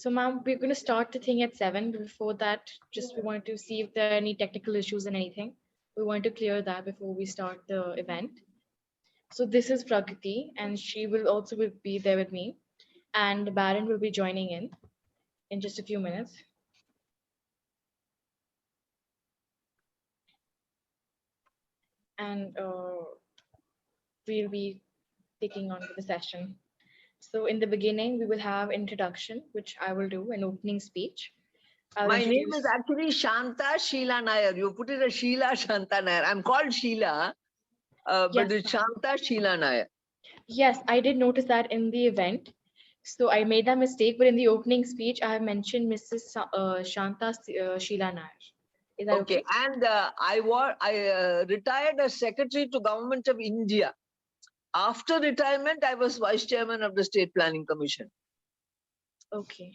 So, ma'am, we're going to start the thing at 7. But before that, just we wanted to see if there are any technical issues and anything. We want to clear that before we start the event. So this is Prakriti, and she will also be there with me, and Baron will be joining in just a few minutes. And we'll be taking on with the session. So in the beginning, we will have introduction, which I will do, an opening speech. My name is actually Santha Sheela Nair. You put it as Sheela Santha Nair. I'm called Sheela, but it's Santha Sheela Nair. Yes, I did notice that in the event. So I made that mistake, but in the opening speech, I have mentioned Mrs. Shanta Sheela Nair. Is that okay? And I retired as Secretary to Government of India. After retirement, I was Vice Chairman of the State Planning Commission. Okay.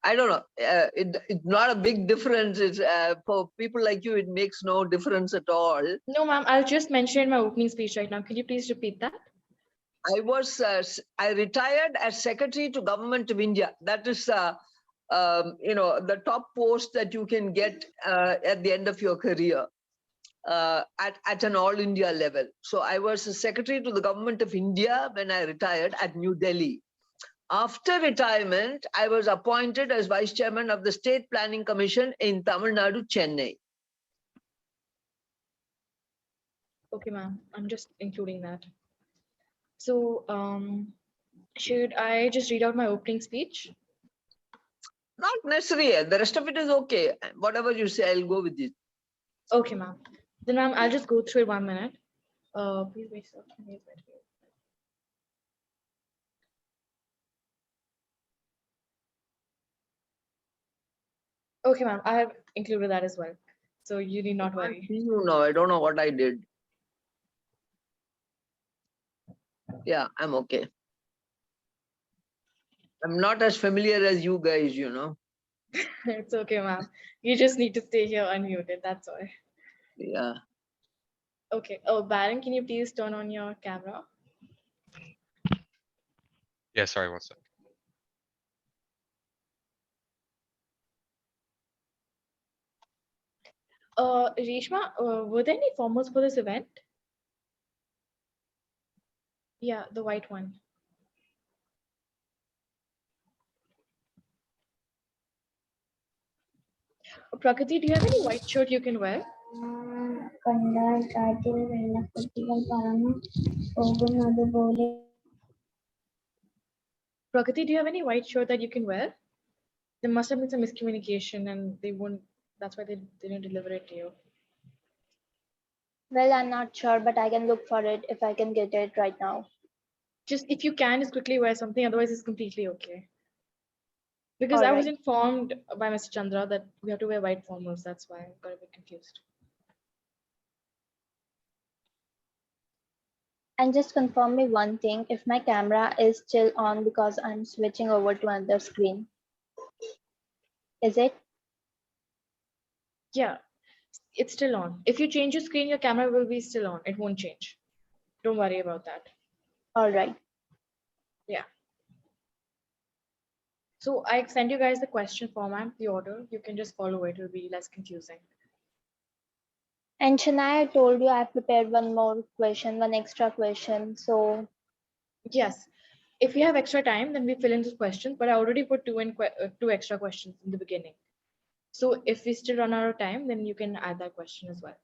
I don't know. It's not a big difference. It's, for people like you, it makes no difference at all. No, ma'am. I'll just mention in my opening speech right now. Can you please repeat that? I retired as Secretary to Government of India. That is, the top post that you can get at the end of your career at an all India level. So I was a Secretary to the Government of India when I retired at New Delhi. After retirement, I was appointed as Vice Chairman of the State Planning Commission in Tamil Nadu, Chennai. Okay, ma'am. I'm just including that. So, should I just read out my opening speech? Not necessary. The rest of it is okay. Whatever you say, I'll go with it. Okay, ma'am. Then, ma'am, I'll just go through it 1 minute. Please wait, sir. Okay, ma'am. I have included that as well. So you need not worry. You know, I don't know what I did. Yeah, I'm okay. I'm not as familiar as you guys, you know. It's okay, ma'am. You just need to stay here unmuted. That's all. Yeah. Okay. Oh, Baron, can you please turn on your camera? Yeah, sorry, one sec. Reshma, were there any formals for this event? Yeah, the white one. Prakriti, do you have any white shirt you can wear? Prakriti, do you have any white shirt that you can wear? There must have been some miscommunication and they won't, that's why they didn't deliver it to you. Well, I'm not sure, but I can look for it if I can get it right now. Just if you can, just quickly wear something, otherwise it's completely okay. Because I was informed by Mr. Chandra that we have to wear white formals, that's why I got a bit confused. And just confirm me one thing, if my camera is still on because I'm switching over to another screen. Is it? Yeah, it's still on. If you change your screen, your camera will be still on. It won't change. Don't worry about that. All right. Yeah. So I send you guys the question format, the order. You can just follow it. It will be less confusing. And Shania, I told you I've prepared one more question, one extra question. So yes, if we have extra time, then we fill in the questions. But I already put two extra questions in the beginning. So if we still run out of time, then you can add that question as well.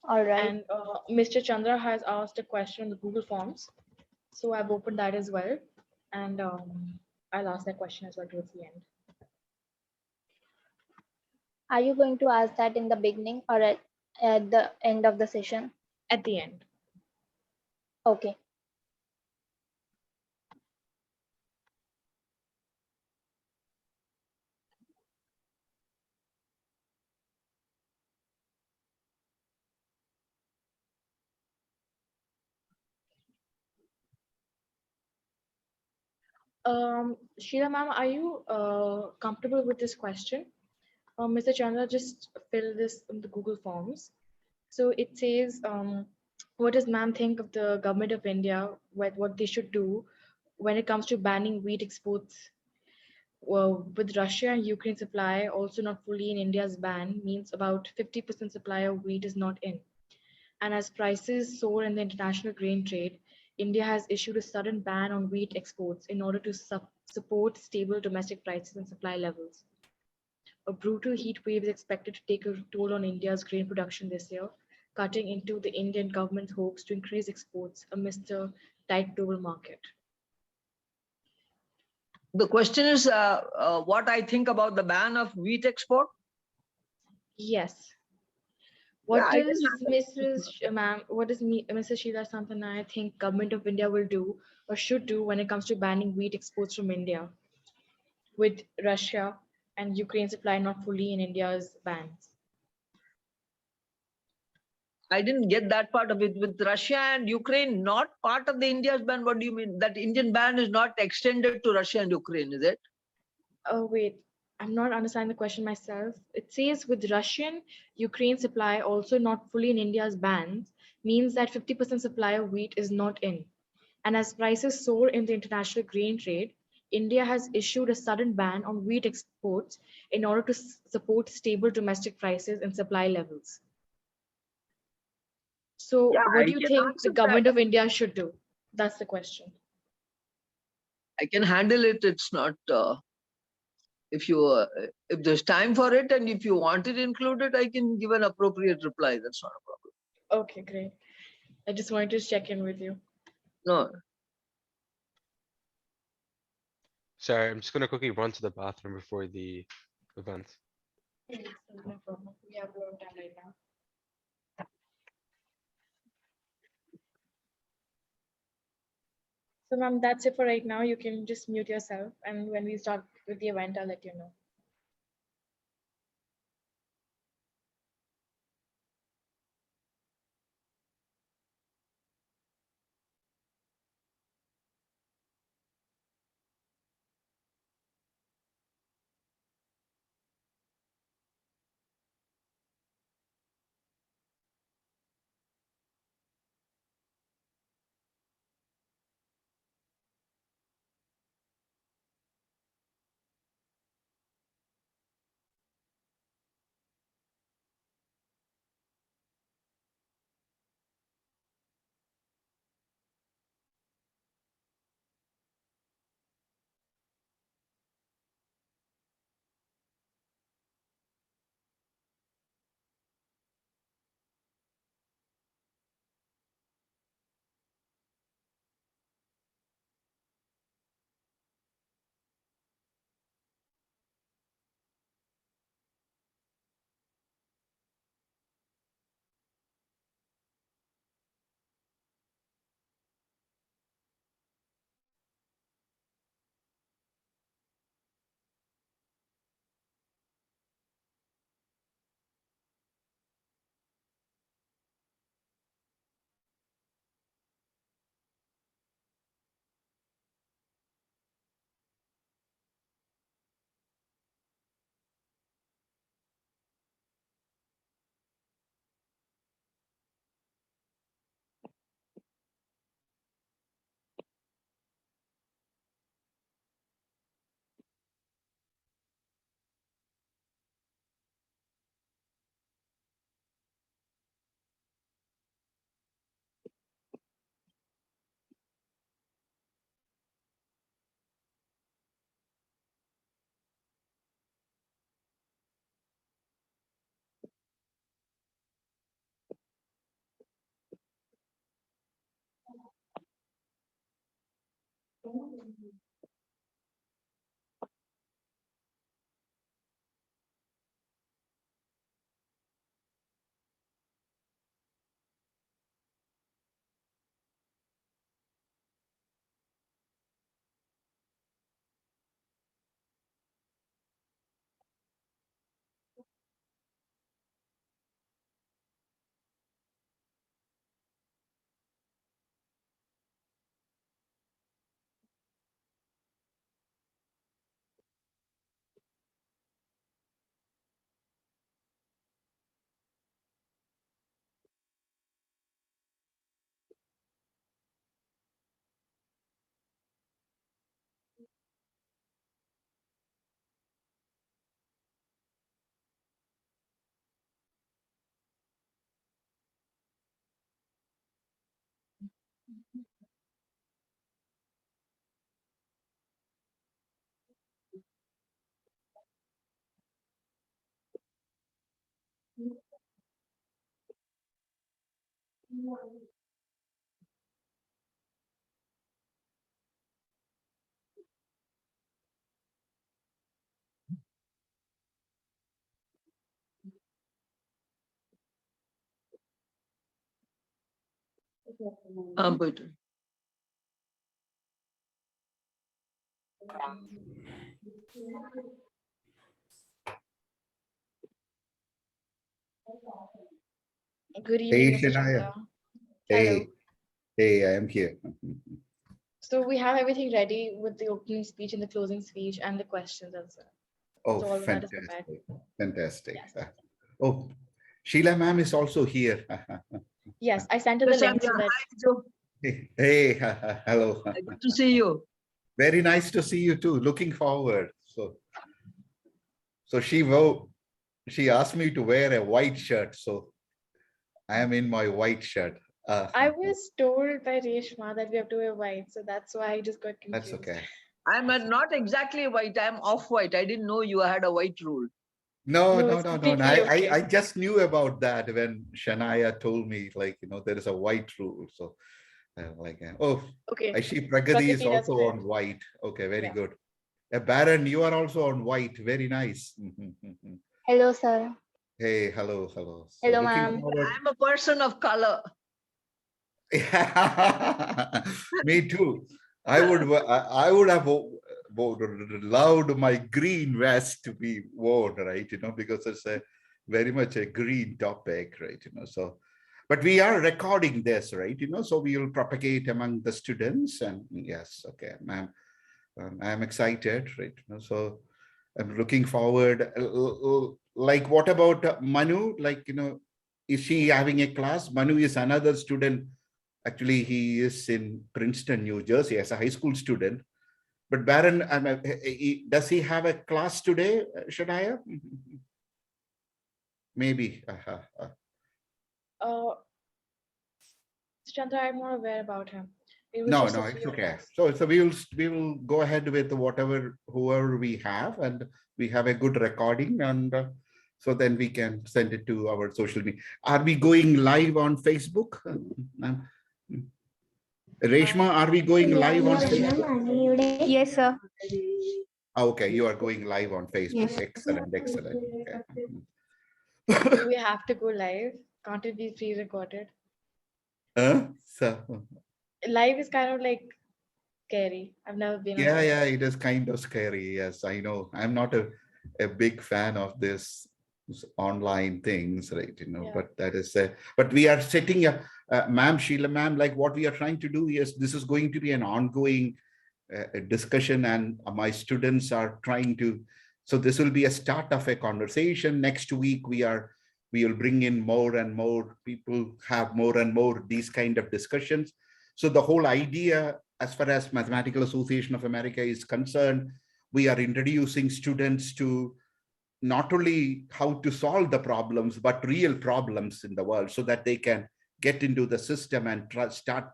All right. And Mr. Chandra has asked a question on the Google Forms. So I've opened that as well. And I'll ask that question as well towards the end. Are you going to ask that in the beginning or at the end of the session? At the end. Okay. Sheela ma'am, are you comfortable with this question? Mr. Chandra just filled this in the Google Forms. So it says, what does ma'am think of the government of India, what they should do when it comes to banning wheat exports Well, with Russia and Ukraine supply also not fully in India's ban means about 50% supply of wheat is not in. And as prices soar in the international grain trade, India has issued a sudden ban on wheat exports in order to support stable domestic prices and supply levels. A brutal heat wave is expected to take a toll on India's grain production this year, cutting into the Indian government's hopes to increase exports amidst a tight global market. The question is what I think about the ban of wheat export. Yes. Yeah, What I can does handle Mrs. Ma'am, what does Mrs. Sheela Santha Nair think government of India will do or should do when it comes to banning wheat exports from India, with Russia and Ukraine supply not fully in India's bans? I didn't get that part of it. With Russia and Ukraine not part of the India's ban, what do you mean? That Indian ban is not extended to Russia and Ukraine, is it? Oh, wait, I'm not understanding the question myself. It says with Russian Ukraine supply also not fully in India's bans means that 50% supply of wheat is not in. And as prices soar in the international grain trade, India has issued a sudden ban on wheat exports in order to support stable domestic prices and supply levels. So, Yeah, what I do you can think the answer that. government of India should do? That's the question. I can handle it. It's not if you if there's time for it and if you want it included, I can give an appropriate reply. That's not a problem. Okay, great. I just wanted to check in with you. No, Sorry, I'm just gonna quickly run to the bathroom before the event. No problem. We have a lot of time right now. So, ma'am, that's it for right now. You can just mute yourself, and when we start with the event, I'll let you know. But Good Hey, evening, Mr. Shania. Chandra. Hello. Hey, hey, I am here. So we have everything ready with the opening speech and the closing speech and the questions as well. Oh, So all of that is prepared. fantastic. Fantastic. Yes. Oh, Sheila ma'am is also here. Yes, I sent her the link so that hi, Joe. Hey, hello. Good to see you. Very nice to see you too. Looking forward. So she asked me to wear a white shirt. So I am in my white shirt. I was told by Reshma that we have to wear white, so that's why I just got That's confused. okay. I'm not exactly white. I'm off-white. I didn't know you had a white rule. No, No, no, it's no, no. completely okay. I just knew about that when Shania told me, like, there is a white rule. So like, oh, Okay. Aishi Pragati is Pragati, that's also great. on white. Okay, very Yeah. good. Baron, you are also on white. Very nice. Hello, sir. Hey, hello, hello. So Hello, looking ma'am. forward. I'm a person of color. Me too. I would have loved my green vest to be worn, right? Because it's a very much a green topic, right? So, but we are recording this, right? So we will propagate among the students, and yes, okay, ma'am. I'm excited, right? So I'm looking forward. Like, what about Manu? Like, is she having a class? Manu is another student. Actually, he is in Princeton, New Jersey, as a high school student. But Baron, does he have a class today, Shania? Maybe. Uh, Chandra, I'm not aware about him. It was No, just the no, it's three of okay. us. So we will go ahead with whoever we have, and we have a good recording, and so then we can send it to our social media. Are we going live on Facebook? Reshma, are we going live on Facebook? Yes, sir. Okay, you are going live on Facebook. Yes. Excellent, excellent. Okay. Do we have to go live? Can't it be pre-recorded? So, Live is kind of like scary. I've never been on yeah, live. yeah, it is kind of scary. Yes, I know. I'm not a big fan of this online things, right? Yeah. But that is but we are setting a ma'am, Sheila ma'am, like what we are trying to do is this is going to be an ongoing discussion, and my students are trying to, so this will be a start of a conversation. Next week we will bring in more and more people, have more and more these kind of discussions. So the whole idea, as far as Mathematical Association of America is concerned, we are introducing students to not only how to solve the problems, but real problems in the world, so that they can get into the system and start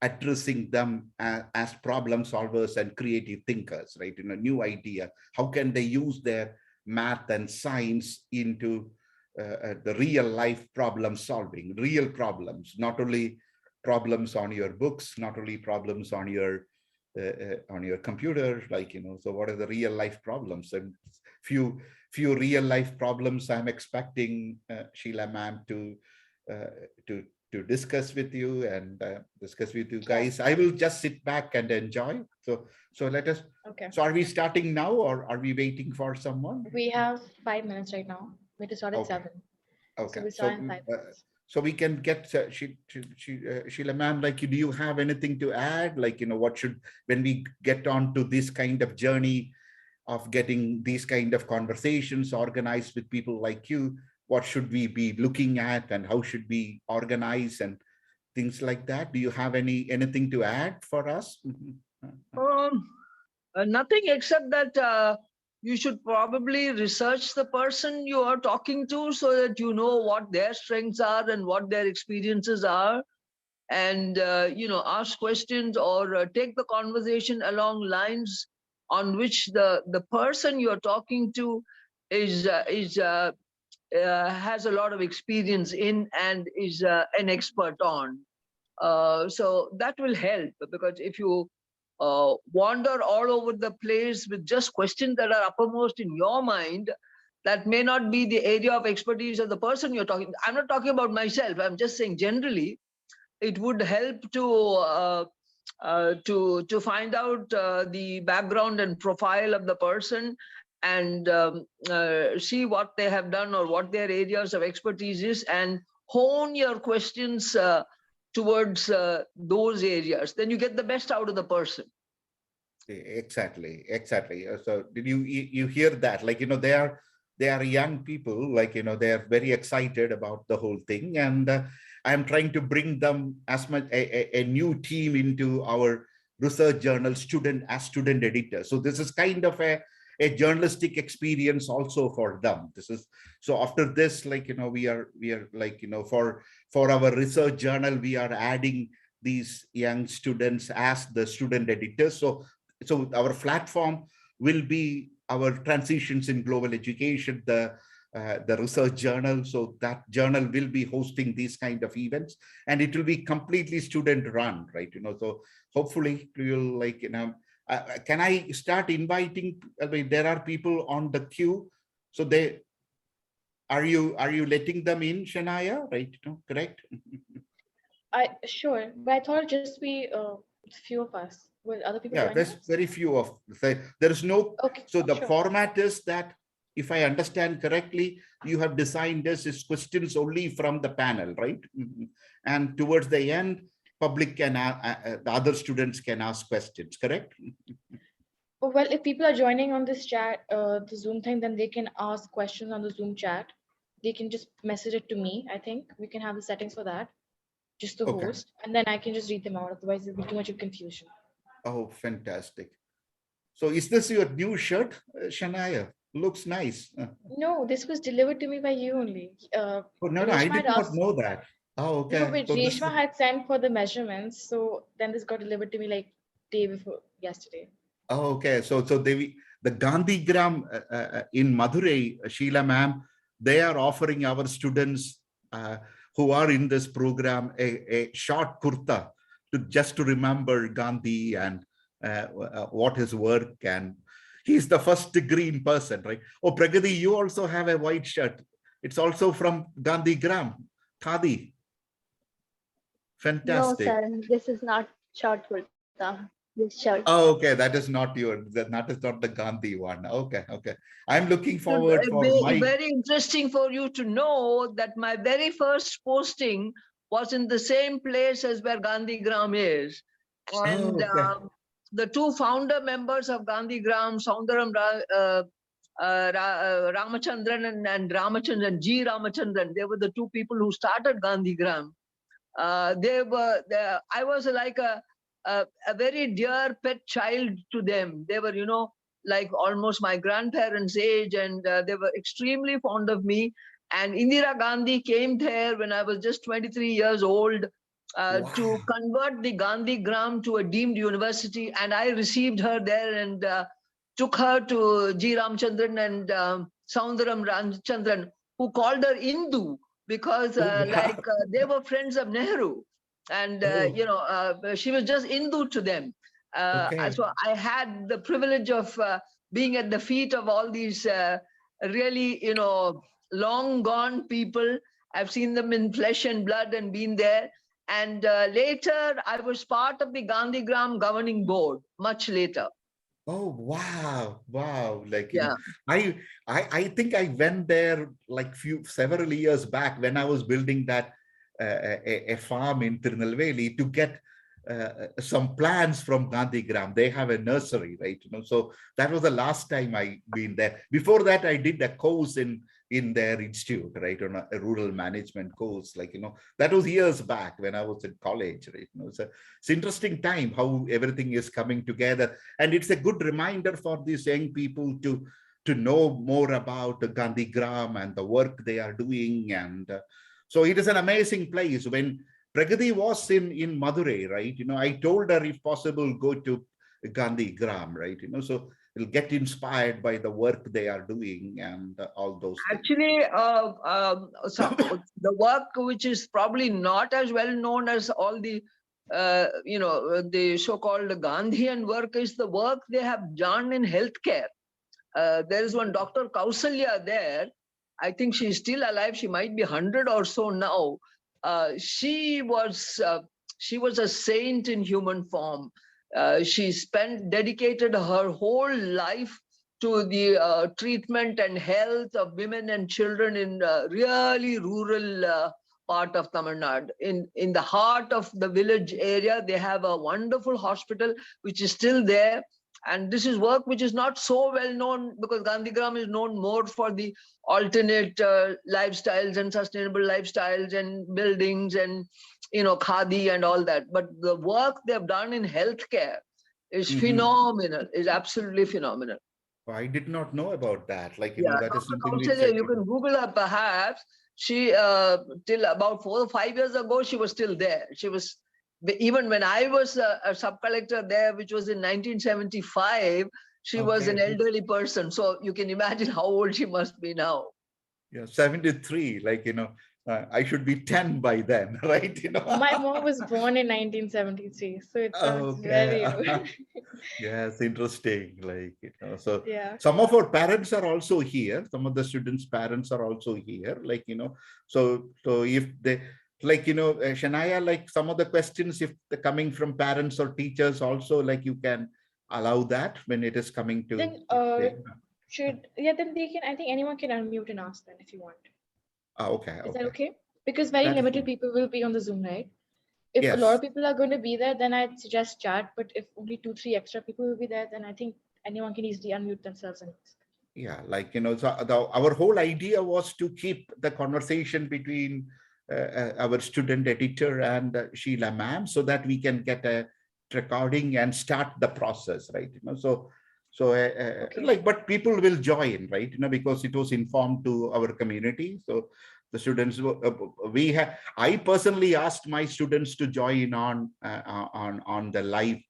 addressing them as problem solvers and creative thinkers, right? In a new idea, how can they use their math and science into the real life problem solving, real problems, not only problems on your books, not only problems on your computer, like, so what are the real life problems? And few real life problems I'm expecting Sheila ma'am to discuss with you and discuss with you guys. I will just sit back and enjoy. So let us. Okay. So are we starting now, or are we waiting for someone? We have 5 minutes right now. We have to start at Okay. 7. Okay. So we start in 5 minutes. So we can get Sheila ma'am, like, do you have anything to add? Like, what should, when we get on to this kind of journey of getting these kind of conversations organized with people like you, what should we be looking at, and how should we organize and things like that? Do you have anything to add for us? Nothing except that you should probably research the person you are talking to, so that you know what their strengths are and what their experiences are, and ask questions, or take the conversation along lines on which the person you're talking to is has a lot of experience in and is an expert on. So that will help, because if you wander all over the place with just questions that are uppermost in your mind, that may not be the area of expertise of the person you're talking. I'm not talking about myself. I'm just saying generally, it would help to find out the background and profile of the person, and see what they have done or what their areas of expertise is, and hone your questions towards those areas. Then you get the best out of the person. Exactly, exactly. So did you hear that? Like, they are young people, like, they are very excited about the whole thing. And I'm trying to bring them as much a new team into our research journal student editor. So this is kind of a journalistic experience also for them. This is, so after this, like, we are like, for our research journal, we are adding these young students as the student editors. So our platform will be our transitions in global education, the research journal. So that journal will be hosting these kind of events, and it will be completely student run, right? So hopefully you'll, like, can I start inviting? I mean, there are people on the queue, so are you letting them in, Shania? Right? Correct? Sure, but I thought it'd just be a few of us. Will other people Yeah, join there's us? very few of, there is no, Okay, so the sure. format is that, if I understand correctly, you have designed this as questions only from the panel, right? And towards the end, public can, the other students can ask questions, correct? Well, if people are joining on this chat, the Zoom thing, then they can ask questions on the Zoom chat. They can just message it to me. I think we can have the settings for that, just the Okay. host, and then I can just read them out. Otherwise, it'll be too much of confusion. Oh, fantastic. So is this your new shirt, Shania? Looks nice. No, this was delivered to me by you only. Oh, no, I Reshma had did not asked. know that. Oh, No, okay. but So this is, Reshma had sent for the measurements, so then this got delivered to me like day before yesterday. oh, okay. So the Gandhi Gram in Madurai, Sheela ma'am, they are offering our students who are in this program a short kurta to remember Gandhi and what his work, and he's the first green person, right? Oh, Pragati, you also have a white shirt. It's also from Gandhi Gram, Khadi. No, Fantastic. sir, this is not short kurta, this shirt. Oh, okay, that is not that is not the Gandhi one. Okay, okay. I'm looking It would forward for be my. very interesting for you to know that my very first posting was in the same place as where Gandhi Gram is. Oh, And okay. the two founder members of Gandhi Gram, Ramachandran and Ramachandran, G. Ramachandran, they were the two people who started Gandhi Gram. I was like a very dear pet child to them. They were, like almost my grandparents' age, and they were extremely fond of me. And Indira Gandhi came there when I was just 23 years old to Wow. convert the Gandhi Gram to a deemed university. And I received her there and took her to G. Ramchandran and Soundaram Ramchandran, who called her Indu because Oh, wow. they were friends of Nehru. And, Oh, she was just Hindu to them. okay. So I had the privilege of being at the feet of all these really, long gone people. I've seen them in flesh and blood and been there. And later, I was part of the Gandhi Gram governing board, much later. Oh, wow. Wow. Like, Yeah. I think I went there like several years back when I was building that a farm in Tirunelveli to get some plants from Gandhigram. They have a nursery, right? So that was the last time I been there. Before that, I did a course in their institute, right, on a rural management course. Like, that was years back when I was in college, right? It's interesting time how everything is coming together, and it's a good reminder for these young people to know more about the Gandhigram and the work they are doing. And so it is an amazing place. When Pragati was in Madurai, right? I told her, if possible, go to Gandhi Gram, right? So will get inspired by the work they are doing and all those things. Actually, the work which is probably not as well known as all the, the so-called Gandhian work is the work they have done in healthcare. There is one Dr. Kausalya there. I think she's still alive. She might be 100 or so now. She was a saint in human form. She dedicated her whole life to the treatment and health of women and children in really rural part of Tamil Nadu. In the heart of the village area, they have a wonderful hospital which is still there. And this is work which is not so well known because Gandhigram is known more for the alternate lifestyles and sustainable lifestyles and buildings and, khadi and all that. But the work they've done in healthcare is phenomenal, is absolutely phenomenal. I did not know about that. Like, that Dr. is something which Kausalya, you can Google her perhaps. She, till about 4 or 5 years ago, she was still there. She was, even when I was a sub-collector there, which was in 1975, she was an elderly person. So you can imagine how old she must be now. Yeah, 73, I should be 10 by then, right? My mom was born in 1973, so it sounds very old. Yes, interesting. So Yeah. some of our parents are also here. Some of the students' parents are also here. So if they, Shania, some of the questions, if they're coming from parents or teachers also, you can allow that when it is coming to. Then then they can, I think anyone can unmute and ask then if you want. Okay. Is that okay? Because very That is limited fine. people will be on the Zoom, right? If a lot of people are going to be there, then I'd suggest chat. But if only 2-3 extra people will be there, then I think anyone can easily unmute themselves and ask. Yeah, so our whole idea was to keep the conversation between our student editor and Sheela ma'am, so that we can get a recording and start the process, right? But people will join, right? Because it was informed to our community. So the students, I personally asked my students to join on the live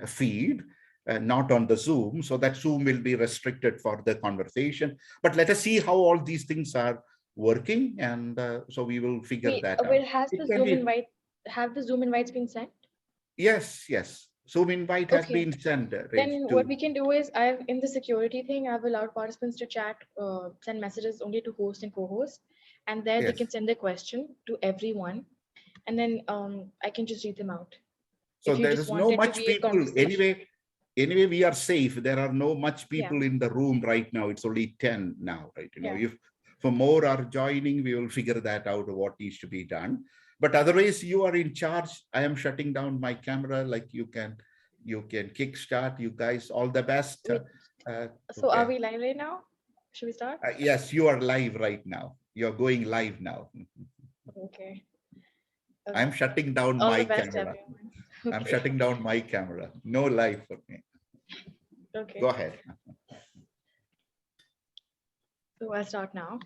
feed, not on the Zoom, so that Zoom will be restricted for the conversation. But let us see how all these things are working, and so we will figure that out. Have the Zoom invites been sent? Yes. Zoom invite has been sent. Then what we can do is, in the security thing, I've allowed participants to chat, send messages only to host and co-host, and there they can send their question to everyone, and then I can just read them out. So there is no much people anyway. Anyway, we are safe. There are no much people in the room right now. It's only 10 now, right? If for more are joining, we will figure that out, what needs to be done. But otherwise, you are in charge. I am shutting down my camera. You can kickstart. You guys, all the best. So are we live right now? Should we start? Yes, you are live right now. You're going live now. Okay. I'm shutting down my camera. I'm shutting down my camera. No live for me. Okay. Go ahead. So I'll start now.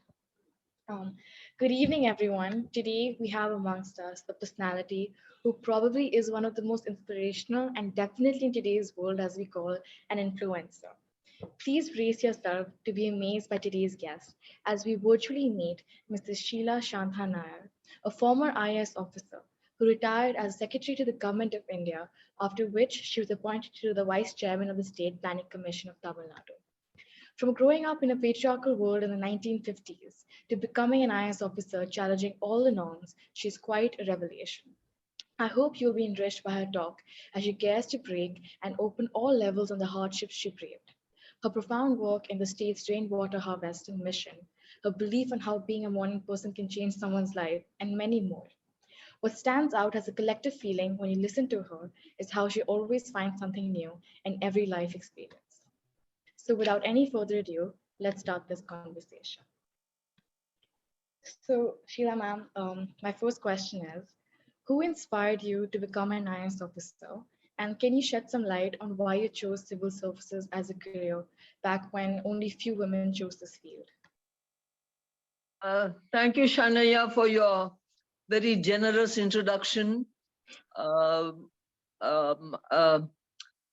Good evening, everyone. Today we have amongst us a personality who probably is one of the most inspirational and definitely in today's world, as we call, an influencer. Please brace yourself to be amazed by today's guest as we virtually meet Mrs. Sheela Santha Nair, a former IAS officer who retired as Secretary to the Government of India, after which she was appointed to the Vice Chairman of the State Planning Commission of Tamil Nadu. From growing up in a patriarchal world in the 1950s to becoming an IAS officer challenging all the norms, she's quite a revelation. I hope you'll be enriched by her talk as she cares to break and open all levels on the hardships she braved. Her profound work in the state's rainwater harvesting mission, her belief on how being a morning person can change someone's life, and many more. What stands out as a collective feeling when you listen to her is how she always finds something new in every life experience. So without any further ado, let's start this conversation. So Sheela ma'am, my first question is, who inspired you to become an IAS officer? And can you shed some light on why you chose civil services as a career back when only few women chose this field? Thank you, Shanaya, for your very generous introduction.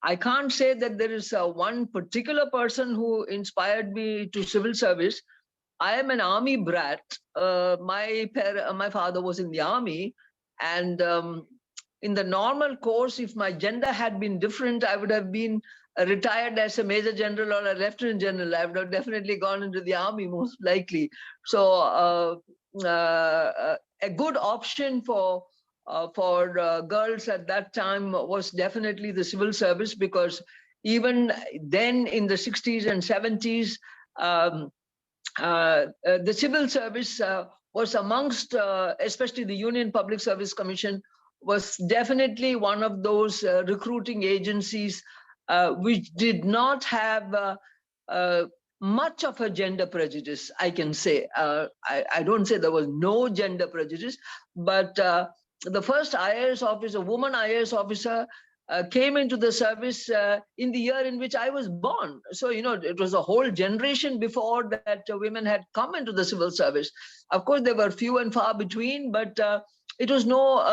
I can't say that there is one particular person who inspired me to civil service. I am an army brat. My father was in the army, and in the normal course, if my gender had been different, I would have been retired as a major general or a lieutenant general. I would have definitely gone into the army most likely. So a good option for girls at that time was definitely the civil service, because even then in the 60s and 70s, the civil service was amongst, especially the Union Public Service Commission, was definitely one of those recruiting agencies which did not have much of a gender prejudice, I can say. I don't say there was no gender prejudice, but the first IAS officer, woman IAS officer, came into the service in the year in which I was born. So, you know, it was a whole generation before that women had come into the civil service. Of course, there were few and far between, but it was not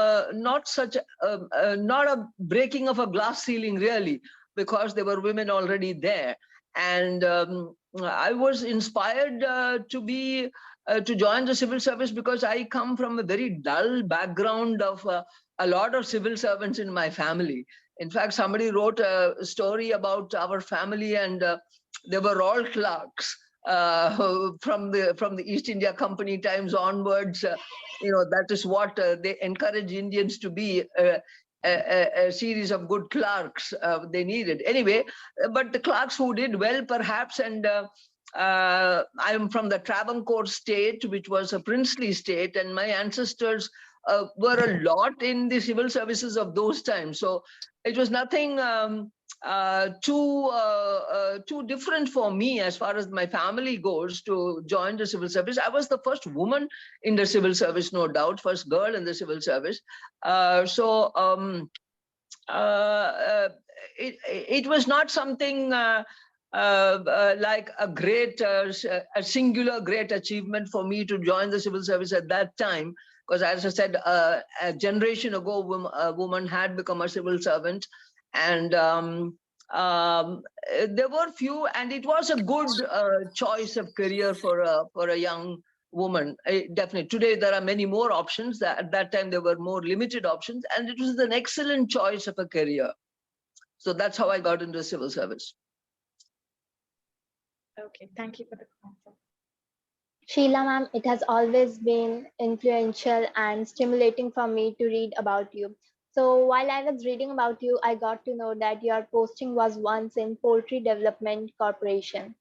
a breaking of a glass ceiling, really, because there were women already there. And I was inspired to join the civil service because I come from a very dull background of a lot of civil servants in my family. In fact, somebody wrote a story about our family, and they were all clerks from the East India Company times onwards. You know, that is what they encourage Indians to be. A series of good clerks they needed. Anyway, but the clerks who did well, perhaps, and I'm from the Travancore state, which was a princely state, and my ancestors were a lot in the civil services of those times. So it was nothing too different for me as far as my family goes to join the civil service. I was the first woman in the civil service, no doubt, first girl in the civil service. It was not something like a singular great achievement for me to join the civil service at that time, because as I said, a generation ago, a woman had become a civil servant, and there were few, and it was a good choice of career for a young woman. Definitely, today there are many more options. At that time there were more limited options, and it was an excellent choice of a career. So that's how I got into the civil service. Okay, thank you for the answer. Sheela ma'am, it has always been influential and stimulating for me to read about you. So while I was reading about you, I got to know that your posting was once in Poultry Development Corporation.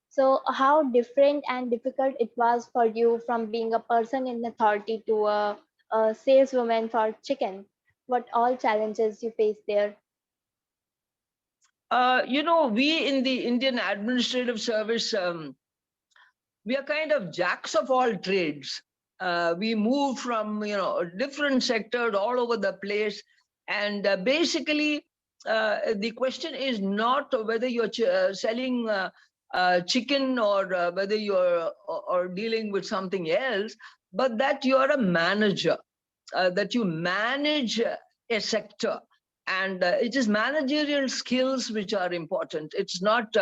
So how different and difficult it was for you from being a person in authority to a saleswoman for chicken? What all challenges you faced there? You know, we in the Indian Administrative Service, we are kind of jacks of all trades. We move from, you know, different sectors all over the place. And basically, the question is not whether you're selling chicken or whether you're or dealing with something else, but that you're a manager, that you manage a sector. And it is managerial skills which are important. It's not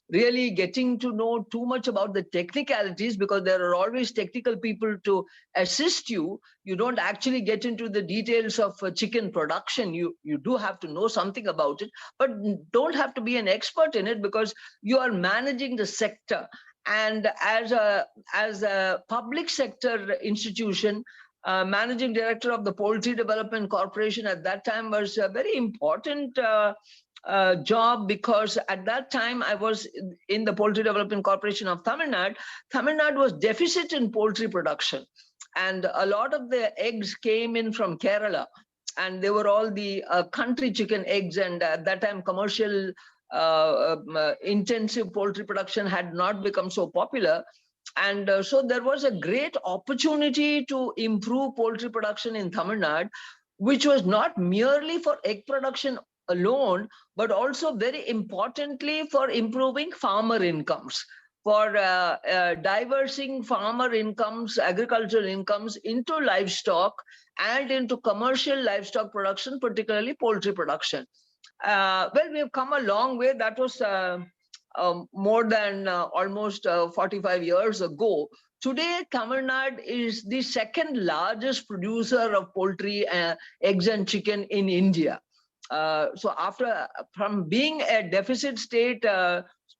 really getting to know too much about the technicalities, because there are always technical people to assist you. You don't actually get into the details of chicken production. You do have to know something about it, but don't have to be an expert in it, because you are managing the sector. And as a public sector institution, managing director of the Poultry Development Corporation at that time was a very important job, because at that time I was in the Poultry Development Corporation of Tamil Nadu. Tamil Nadu was deficit in poultry production, and a lot of the eggs came in from Kerala, and they were all the country chicken eggs, and at that time commercial intensive poultry production had not become so popular. And so there was a great opportunity to improve poultry production in Tamil Nadu, which was not merely for egg production alone, but also very importantly for improving farmer incomes, for diversing farmer incomes, agricultural incomes into livestock and into commercial livestock production, particularly poultry production. Well, we've come a long way. That was more than almost 45 years ago. Today, Tamil Nadu is the second largest producer of poultry, eggs and chicken in India. So from being a deficit state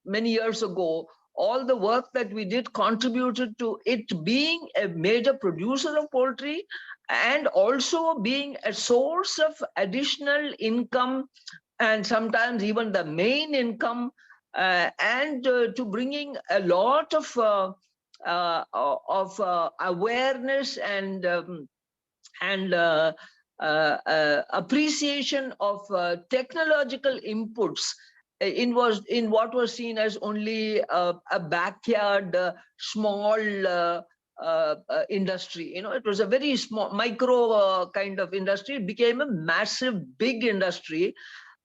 many years ago, all the work that we did contributed to it being a major producer of poultry and also being a source of additional income and sometimes even the main income, and to bringing a lot of awareness and appreciation of technological inputs in what was seen as only a backyard small industry. It was a very small micro kind of industry. It became a massive big industry.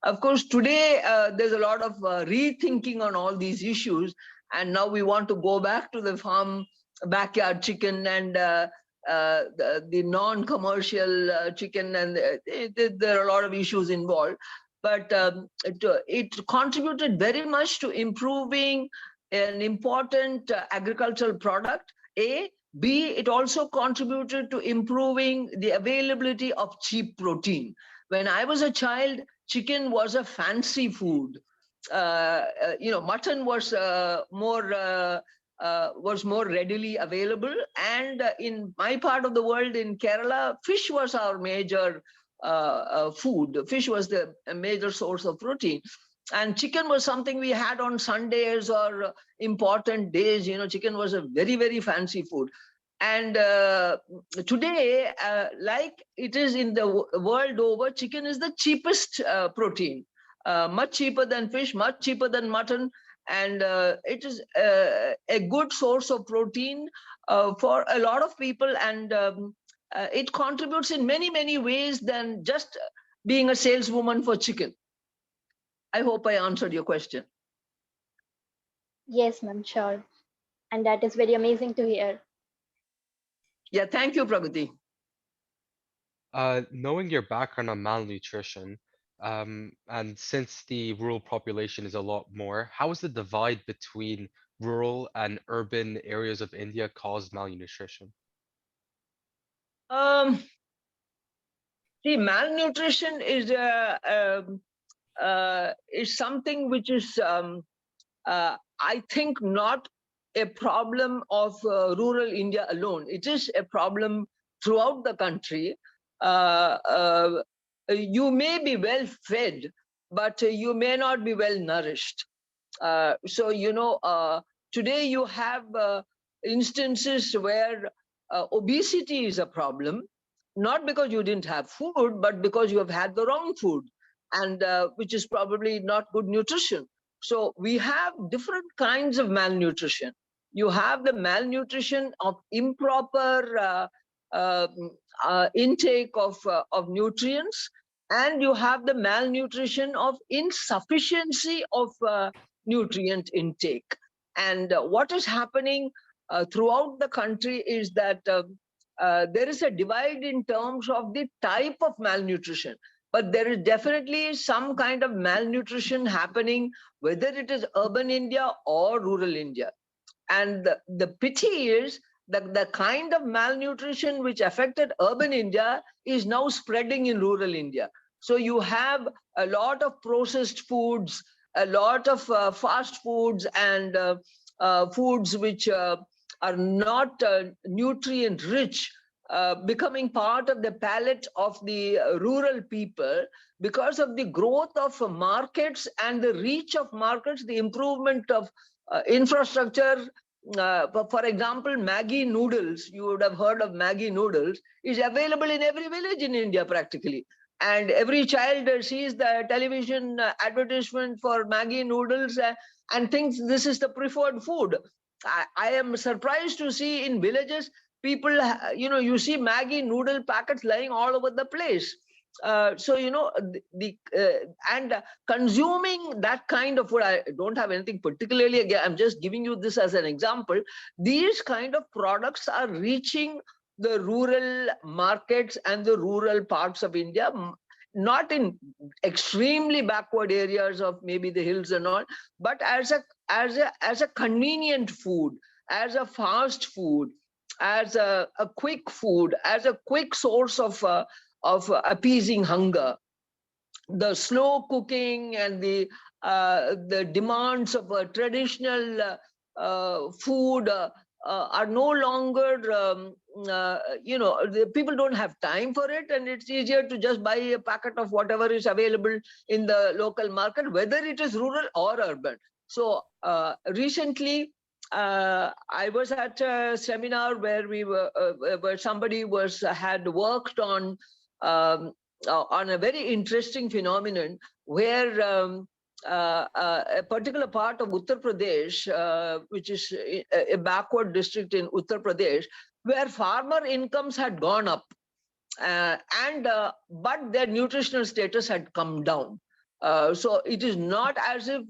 Of course, today there's a lot of rethinking on all these issues, and now we want to go back to the farm backyard chicken and the non-commercial chicken, and there are a lot of issues involved. But it contributed very much to improving an important agricultural product. B, it also contributed to improving the availability of cheap protein. When I was a child, chicken was a fancy food. Mutton was more readily available, and in my part of the world, in Kerala, fish was our major food. Fish was the major source of protein, and chicken was something we had on Sundays or important days. Chicken was a very, very fancy food. And today, like it is in the world over, chicken is the cheapest protein, much cheaper than fish, much cheaper than mutton. And it is a good source of protein for a lot of people. And it contributes in many, many ways than just being a saleswoman for chicken. I hope I answered your question. Yes, ma'am, sure. And that is very amazing to hear. Yeah, thank you, Pragati. Knowing your background on malnutrition, and since the rural population is a lot more, how is the divide between rural and urban areas of India caused malnutrition? See, malnutrition is something which is, I think, not a problem of rural India alone. It is a problem throughout the country. You may be well fed, but you may not be well nourished. So, today you have instances where obesity is a problem, not because you didn't have food, but because you have had the wrong food, and which is probably not good nutrition. So we have different kinds of malnutrition. You have the malnutrition of improper intake of nutrients, and you have the malnutrition of insufficiency of nutrient intake. And what is happening throughout the country is that there is a divide in terms of the type of malnutrition. But there is definitely some kind of malnutrition happening, whether it is urban India or rural India. And the pity is that the kind of malnutrition which affected urban India is now spreading in rural India. So you have a lot of processed foods, a lot of fast foods, and foods which are not nutrient rich, becoming part of the palate of the rural people because of the growth of markets and the reach of markets, the improvement of infrastructure. For example, Maggi noodles, you would have heard of Maggi noodles, is available in every village in India practically. And every child sees the television advertisement for Maggi noodles and thinks this is the preferred food. I am surprised to see in villages, people, you see Maggi noodle packets lying all over the place. So, and consuming that kind of food, I don't have anything particularly, again, I'm just giving you this as an example. These kind of products are reaching the rural markets and the rural parts of India not in extremely backward areas of maybe the hills and all, but as a convenient food, as a fast food, as a quick food, as a quick source of appeasing hunger. The slow cooking and the demands of a traditional food are no longer, the people don't have time for it, and it's easier to just buy a packet of whatever is available in the local market, whether it is rural or urban. So recently, I was at a seminar where where somebody had worked on a very interesting phenomenon where a particular part of Uttar Pradesh, which is a backward district in Uttar Pradesh, where farmer incomes had gone up, but their nutritional status had come down. So it is not as if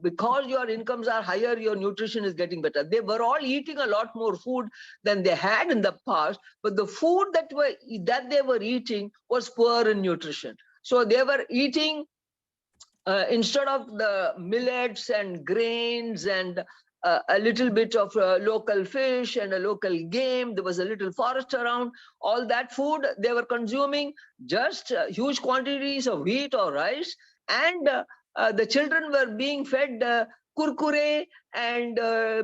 because your incomes are higher, your nutrition is getting better. They were all eating a lot more food than they had in the past, but the food that they were eating was poor in nutrition. So they were eating, instead of the millets and grains and a little bit of local fish and a local game, there was a little forest around, all that food they were consuming, just huge quantities of wheat or rice, and the children were being fed kurkure and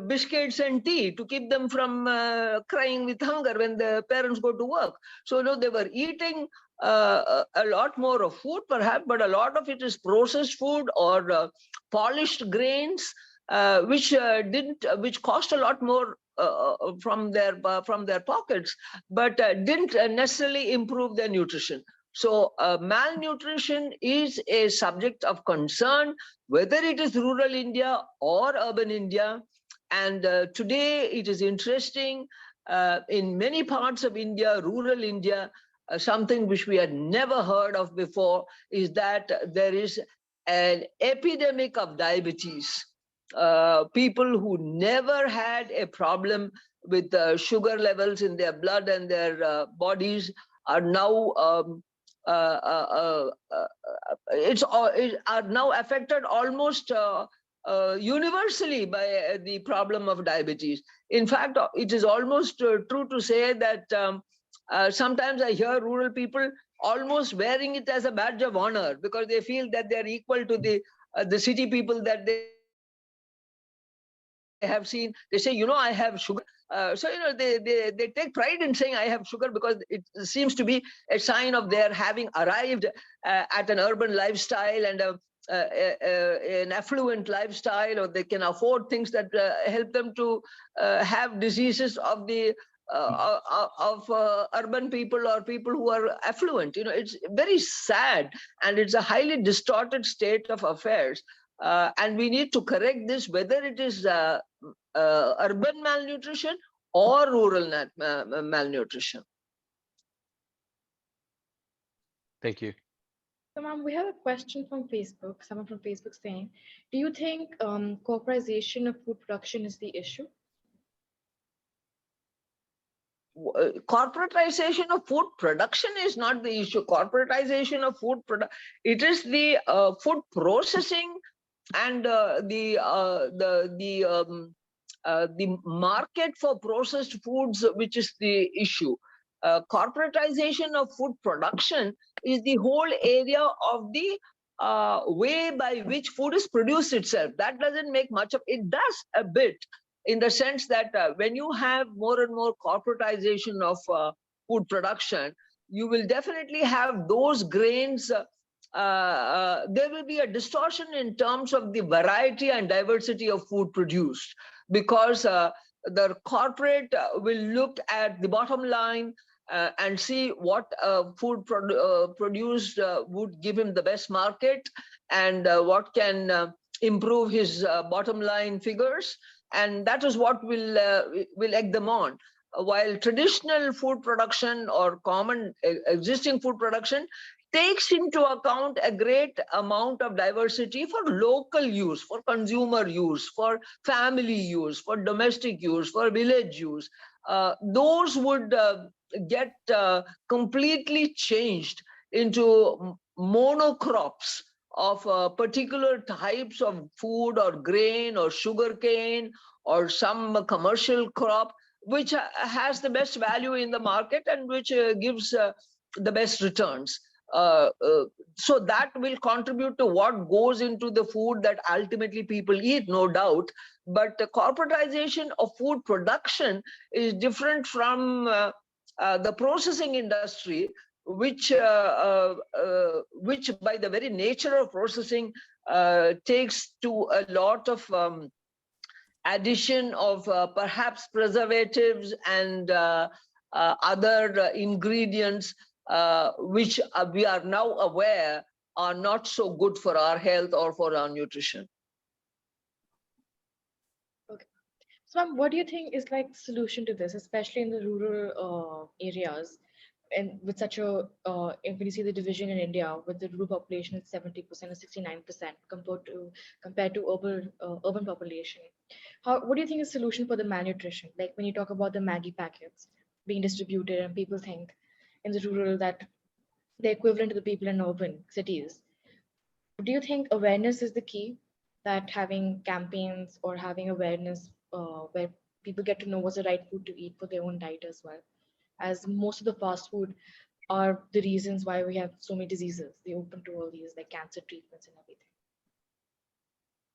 biscuits and tea to keep them from crying with hunger when the parents go to work. So no, they were eating a lot more of food perhaps, but a lot of it is processed food or polished grains, which cost a lot more from their pockets, but didn't necessarily improve their nutrition. So malnutrition is a subject of concern, whether it is rural India or urban India. And today it is interesting, in many parts of India, rural India, something which we had never heard of before is that there is an epidemic of diabetes. People who never had a problem with sugar levels in their blood and their bodies are now are now affected almost universally by the problem of diabetes. In fact, it is almost true to say that sometimes I hear rural people almost wearing it as a badge of honor because they feel that they are equal to the city people that they have seen. They say, I have sugar. So, they take pride in saying I have sugar because it seems to be a sign of their having arrived at an urban lifestyle and an affluent lifestyle, or they can afford things that help them to have diseases of the urban people or people who are affluent. It's very sad, and it's a highly distorted state of affairs. And we need to correct this, whether it is urban malnutrition or rural malnutrition. Thank you. So, ma'am, we have a question from Facebook. Someone from Facebook saying, do you think corporatization of food production is the issue? Corporatization of food production is not the issue. Corporatization of food product, it is the food processing and the market for processed foods, which is the issue. Corporatization of food production is the whole area of the way by which food is produced itself. That doesn't make much of it. Does a bit, in the sense that when you have more and more corporatization of food production, you will definitely have those grains. There will be a distortion in terms of the variety and diversity of food produced, because the corporate will look at the bottom line and see what food produced would give him the best market, and what can improve his bottom line figures. And that is what will egg them on. While traditional food production or common existing food production takes into account a great amount of diversity for local use, for consumer use, for family use, for domestic use, for village use, those would get completely changed into monocrops of particular types of food or grain or sugarcane or some commercial crop, which has the best value in the market and which gives the best returns. So that will contribute to what goes into the food that ultimately people eat, no doubt. But the corporatization of food production is different from the processing industry, which by the very nature of processing takes to a lot of addition of perhaps preservatives and other ingredients, which we are now aware are not so good for our health or for our nutrition. Okay. So, ma'am, what do you think is like solution to this, especially in the rural areas? And with such a, if you see the division in India, with the rural population at 70% or 69% compared to urban population, what do you think is solution for the malnutrition? Like when you talk about the Maggie packets being distributed, and people think in the rural that they're equivalent to the people in urban cities. Do you think awareness is the key? That having campaigns or having awareness where people get to know what's the right food to eat for their own diet as well, as most of the fast food are the reasons why we have so many diseases. They open to all these like cancer treatments and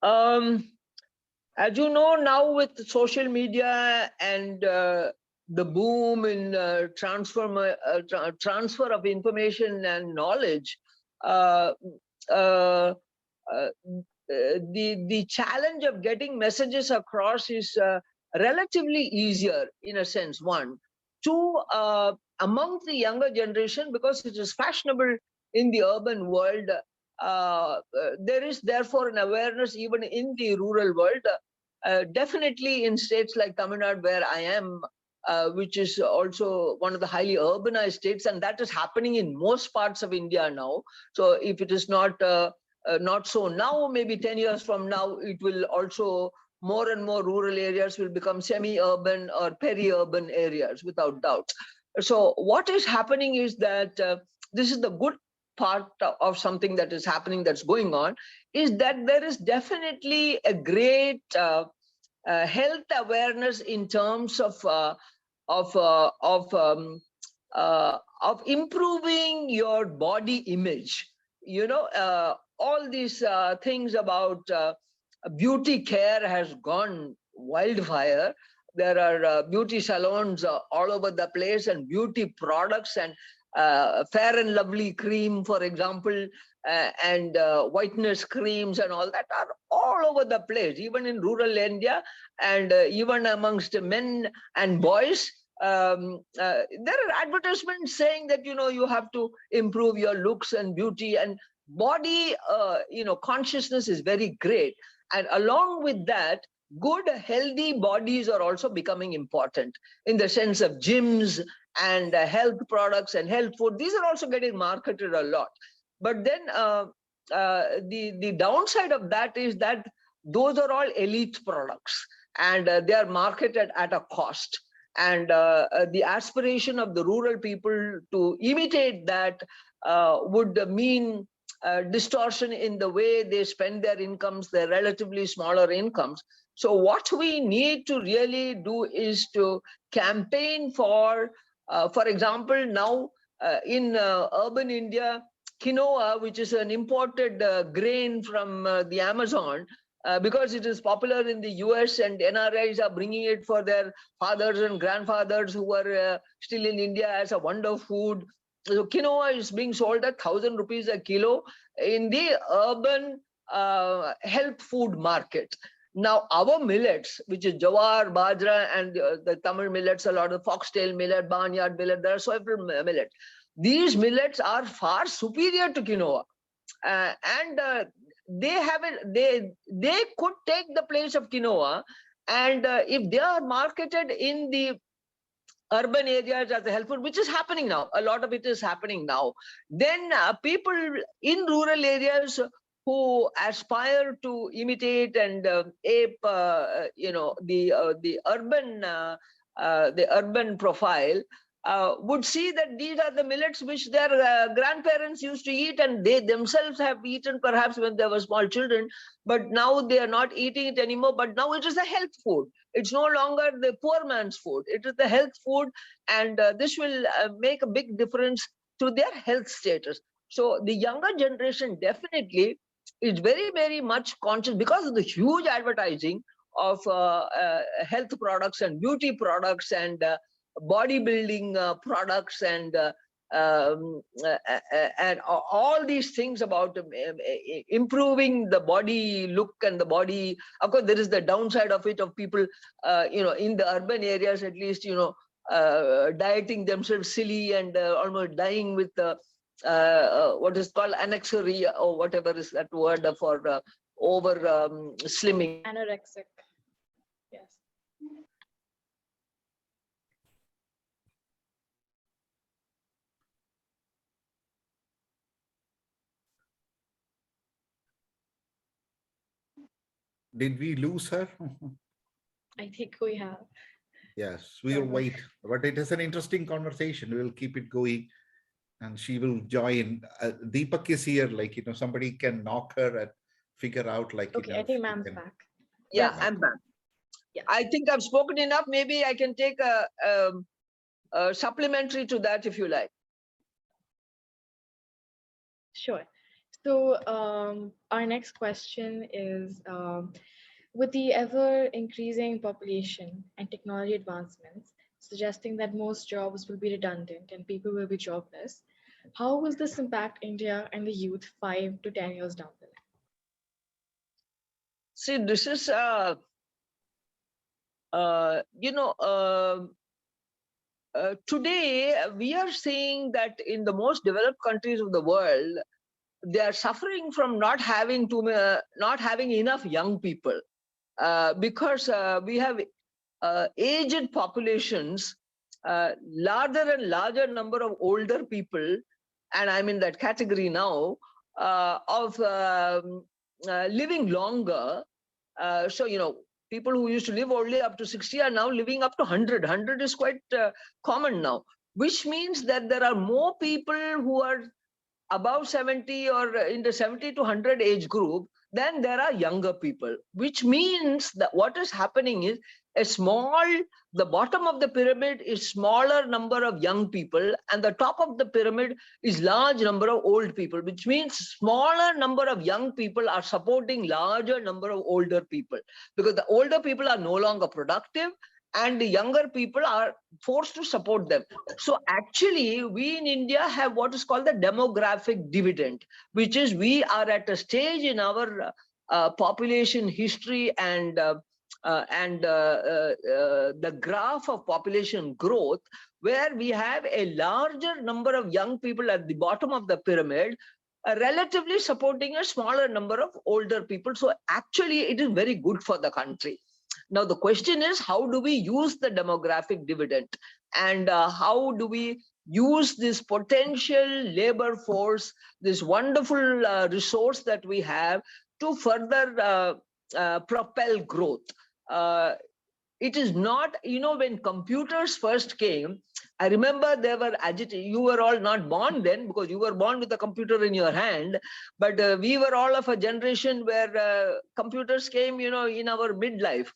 everything. As you know, now with social media and the boom in transfer of information and knowledge, uh, uh, uh, the challenge of getting messages across is relatively easier in a sense. One, two, among the younger generation, because it is fashionable in the urban world, there is therefore an awareness even in the rural world. Definitely in states like Tamil Nadu, where I am, which is also one of the highly urbanized states, and that is happening in most parts of India now. So if it is not so now, maybe 10 years from now, it will also, more and more rural areas will become semi-urban or peri-urban areas, without doubt. So what is happening is that this is the good part of something that is happening, that's going on, is that there is definitely a great health awareness in terms of improving your body image. You know, all these things about beauty care has gone wildfire. There are beauty salons all over the place, and beauty products, and Fair and Lovely cream, for example, and whiteness creams and all that are all over the place, even in rural India, and even amongst men and boys. There are advertisements saying that, you know, you have to improve your looks and beauty and body, consciousness is very great. And along with that, good, healthy bodies are also becoming important in the sense of gyms and health products and health food. These are also getting marketed a lot. But then the downside of that is that those are all elite products, and they are marketed at a cost. And the aspiration of the rural people to imitate that would mean distortion in the way they spend their incomes, their relatively smaller incomes. So what we need to really do is to campaign for example, now in urban India, quinoa, which is an imported grain from the Amazon, because it is popular in the US, and NRIs are bringing it for their fathers and grandfathers who are still in India as a wonder food. So quinoa is being sold at 1,000 rupees a kilo in the urban health food market. Now, our millets, which is jawar, bajra, and the Tamil millets, a lot of foxtail millet, barnyard millet, there are several millets. These millets are far superior to quinoa. And they could take the place of quinoa, and if they are marketed in the urban areas as a health food, which is happening now, a lot of it is happening now, then people in rural areas who aspire to imitate and ape, the urban profile, would see that these are the millets which their grandparents used to eat, and they themselves have eaten perhaps when they were small children, but now they are not eating it anymore. But now it is a health food. It's no longer the poor man's food. It is the health food, and this will make a big difference to their health status. So the younger generation definitely is very, very much conscious because of the huge advertising of health products and beauty products and bodybuilding products and all these things about improving the body look and the body. Of course, there is the downside of it, of people, in the urban areas at least, dieting themselves silly and almost dying with what is called anexuria or whatever is that word for over slimming. Anorexic. Yes. Did we lose her? I think we have. Yes, we'll wait. But it is an interesting conversation. We'll keep it going. And she will join. Deepak is here, like, somebody can knock her and figure out, like, Okay, I think ma'am's can... back. Yeah, I'm back. Yeah. I think I've spoken enough. Maybe I can take a supplementary to that if you like. Sure. So our next question is, with the ever increasing population and technology advancements suggesting that most jobs will be redundant and people will be jobless, how will this impact India and the youth 5 to 10 years down the line? See, this is, today we are seeing that in the most developed countries of the world, they are suffering from not having enough young people because we have aged populations, larger and larger number of older people, and I'm in that category now, of living longer. So, people who used to live only up to 60 are now living up to 100. 100 is quite common now, which means that there are more people who are above 70 or in the 70 to 100 age group than there are younger people, which means that what is happening is the bottom of the pyramid is smaller number of young people and the top of the pyramid is large number of old people, which means smaller number of young people are supporting larger number of older people, because the older people are no longer productive and the younger people are forced to support them. So actually, we in India have what is called the demographic dividend, which is we are at a stage in our population history and the graph of population growth, where we have a larger number of young people at the bottom of the pyramid, relatively supporting a smaller number of older people. So actually, it is very good for the country. Now, the question is, how do we use the demographic dividend? And how do we use this potential labor force, this wonderful resource that we have to further propel growth? It is not, when computers first came, I remember they were agitated. You were all not born then because you were born with a computer in your hand. But we were all of a generation where computers came, in our midlife.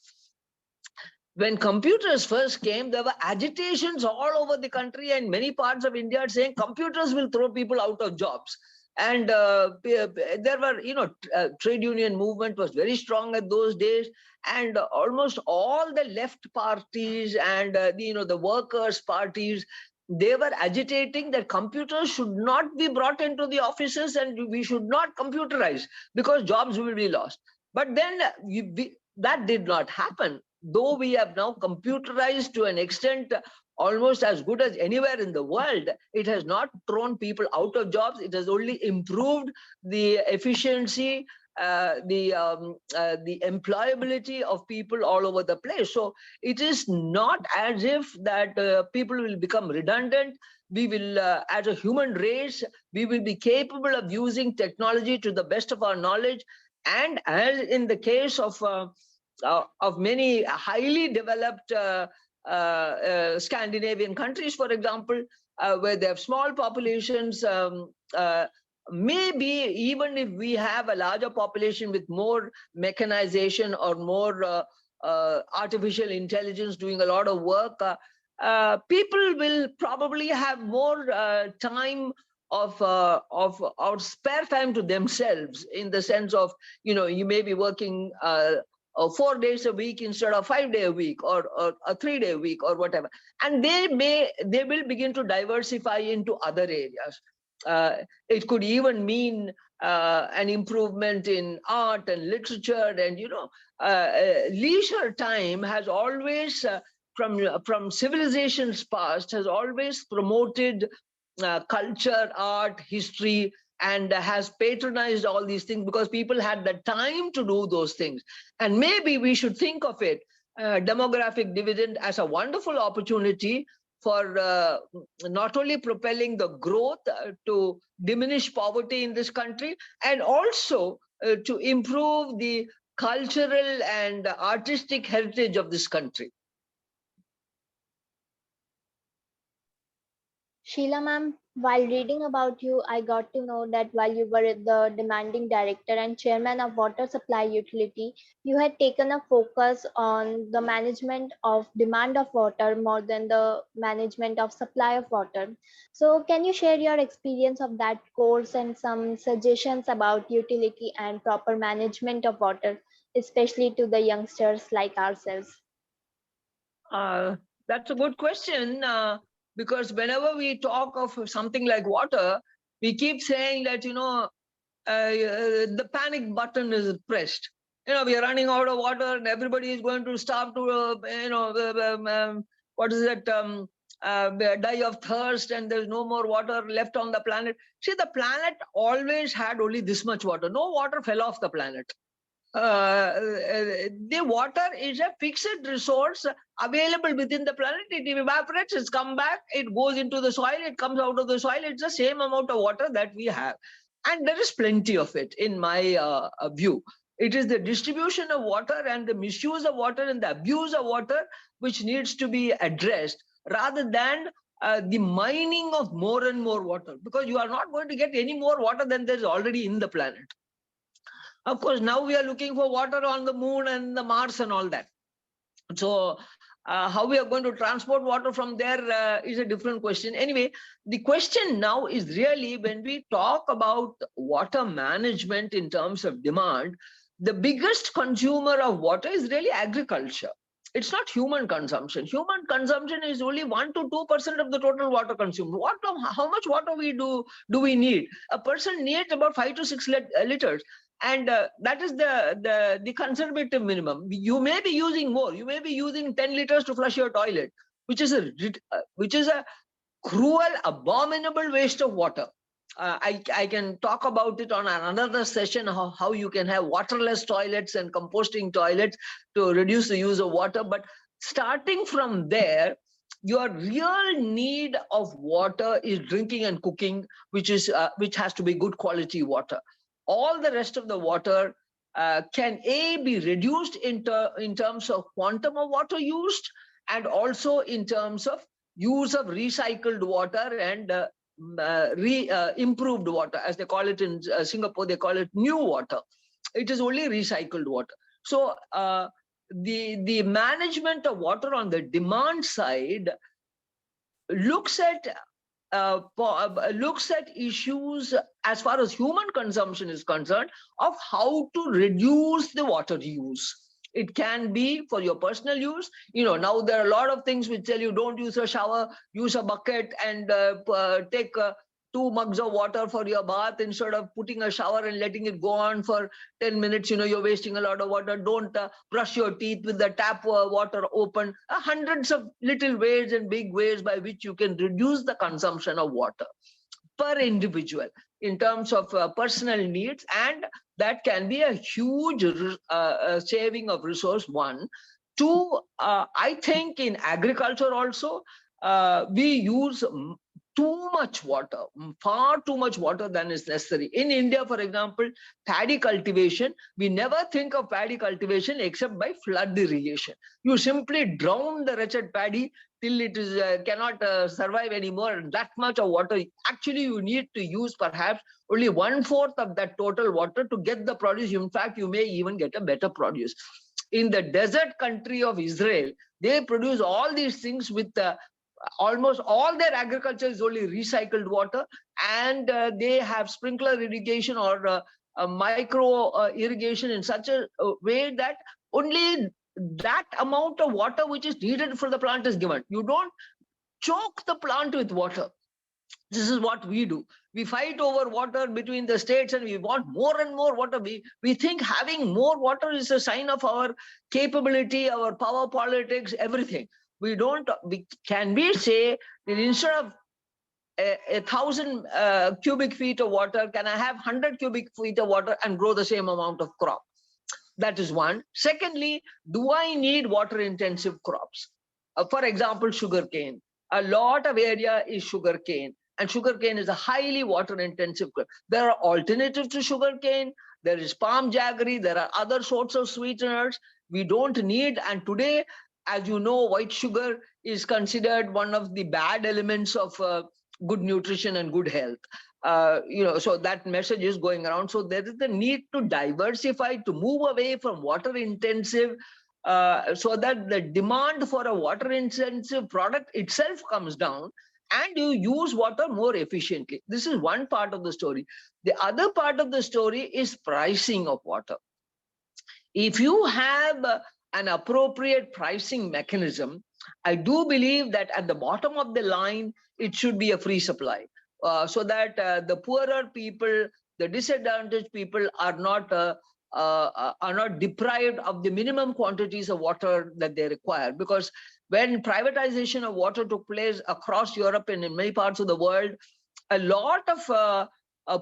When computers first came, there were agitations all over the country and many parts of India saying computers will throw people out of jobs. And there were, trade union movement was very strong at those days. And almost all the left parties and, the workers' parties, they were agitating that computers should not be brought into the offices and we should not computerize because jobs will be lost. But then that did not happen. Though we have now computerized to an extent almost as good as anywhere in the world, it has not thrown people out of jobs. It has only improved the efficiency, the employability of people all over the place. So it is not as if that people will become redundant. We will, as a human race, we will be capable of using technology to the best of our knowledge. And as in the case of many highly developed Scandinavian countries, for example, where they have small populations. Maybe even if we have a larger population with more mechanization or more artificial intelligence doing a lot of work, people will probably have more time of spare time to themselves, in the sense of, you may be working 4 days a week instead of 5 day a week, or a 3 day a week, or whatever, and they will begin to diversify into other areas. It could even mean an improvement in art and literature, and leisure time has always from civilizations past has always promoted culture, art, history, and has patronized all these things because people had the time to do those things. And maybe we should think of it, demographic dividend, as a wonderful opportunity for not only propelling the growth to diminish poverty in this country, and also to improve the cultural and artistic heritage of this country. Sheila ma'am, while reading about you, I got to know that while you were the demanding director and chairman of water supply utility, you had taken a focus on the management of demand of water more than the management of supply of water. So can you share your experience of that course and some suggestions about utility and proper management of water, especially to the youngsters like ourselves? That's a good question, because whenever we talk of something like water, we keep saying that, the panic button is pressed. We are running out of water and everybody is going to starve to, what is it, die of thirst, and there's no more water left on the planet. See, the planet always had only this much water. No water fell off the planet. The water is a fixed resource available within the planet. It evaporates, it's come back, it goes into the soil, it comes out of the soil. It's the same amount of water that we have. And there is plenty of it, in my view. It is the distribution of water and the misuse of water and the abuse of water which needs to be addressed, rather than the mining of more and more water, because you are not going to get any more water than there's already in the planet. Of course, now we are looking for water on the moon and the Mars and all that. So how we are going to transport water from there is a different question. Anyway, the question now is really, when we talk about water management in terms of demand, the biggest consumer of water is really agriculture. It's not human consumption. Human consumption is only 1 to 2% of the total water consumed. How much water do we need? A person needs about 5 to 6 liters. And that is the conservative minimum. You may be using more. You may be using 10 liters to flush your toilet, which is a cruel, abominable waste of water. I can talk about it on another session, how you can have waterless toilets and composting toilets to reduce the use of water. But starting from there, your real need of water is drinking and cooking, which has to be good quality water. All the rest of the water can be reduced in terms of quantum of water used, and also in terms of use of recycled water and improved water, as they call it in Singapore. They call it new water. It is only recycled water. So the management of water on the demand side looks at issues as far as human consumption is concerned, of how to reduce the water use. It can be for your personal use. Now there are a lot of things which tell you don't use a shower, use a bucket and take 2 mugs of water for your bath instead of putting a shower and letting it go on for 10 minutes. You're wasting a lot of water. Don't brush your teeth with the tap water open. Hundreds of little ways and big ways by which you can reduce the consumption of water per individual in terms of personal needs, and that can be a huge saving of resource. 1. 2, I think in agriculture also, we use too much water, far too much water than is necessary. In India, for example, paddy cultivation, we never think of paddy cultivation except by flood irrigation. You simply drown the wretched paddy till it is cannot survive anymore. And that much of water, actually you need to use perhaps only 1/4 of that total water to get the produce. In fact, you may even get a better produce. In the desert country of Israel, they produce all these things with almost all their agriculture is only recycled water, and they have sprinkler irrigation or micro irrigation in such a way that only that amount of water which is needed for the plant is given. You don't choke the plant with water. This is what we do. We fight over water between the states and we want more and more water. We think having more water is a sign of our capability, our power politics, everything. Can we say that instead of 1,000 cubic feet of water, can I have 100 cubic feet of water and grow the same amount of crop? That is one. Secondly, do I need water intensive crops? For example, sugarcane. A lot of area is sugarcane, and sugarcane is a highly water intensive crop. There are alternatives to sugarcane. There is palm jaggery. There are other sorts of sweeteners. We don't need, and today, as you know, white sugar is considered one of the bad elements of good nutrition and good health. So that message is going around. So there is the need to diversify, to move away from water intensive, so that the demand for a water intensive product itself comes down and you use water more efficiently. This is one part of the story. The other part of the story is pricing of water. If you have an appropriate pricing mechanism, I do believe that at the bottom of the line, it should be a free supply, so that the poorer people, the disadvantaged people are not deprived of the minimum quantities of water that they require. Because when privatization of water took place across Europe and in many parts of the world, a lot of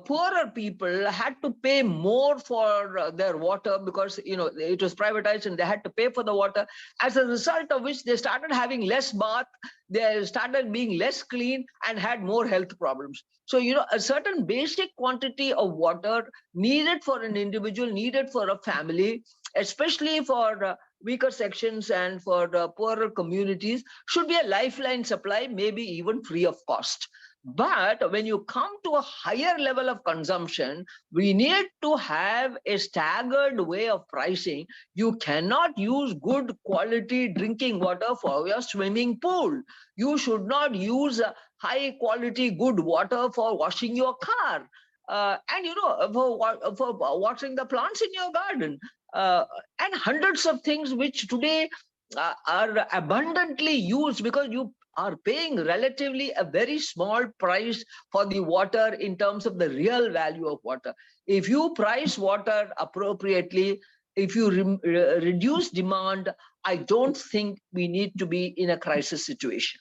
poorer people had to pay more for their water because it was privatized and they had to pay for the water. As a result of which, they started having less bath, they started being less clean and had more health problems. So a certain basic quantity of water needed for an individual, needed for a family, especially for weaker sections and for poorer communities, should be a lifeline supply, maybe even free of cost. But when you come to a higher level of consumption, we need to have a staggered way of pricing. You cannot use good quality drinking water for your swimming pool. You should not use high quality good water for washing your car. And for watering the plants in your garden, and hundreds of things which today are abundantly used, because you are paying relatively a very small price for the water in terms of the real value of water. If you price water appropriately, if you reduce demand, I don't think we need to be in a crisis situation.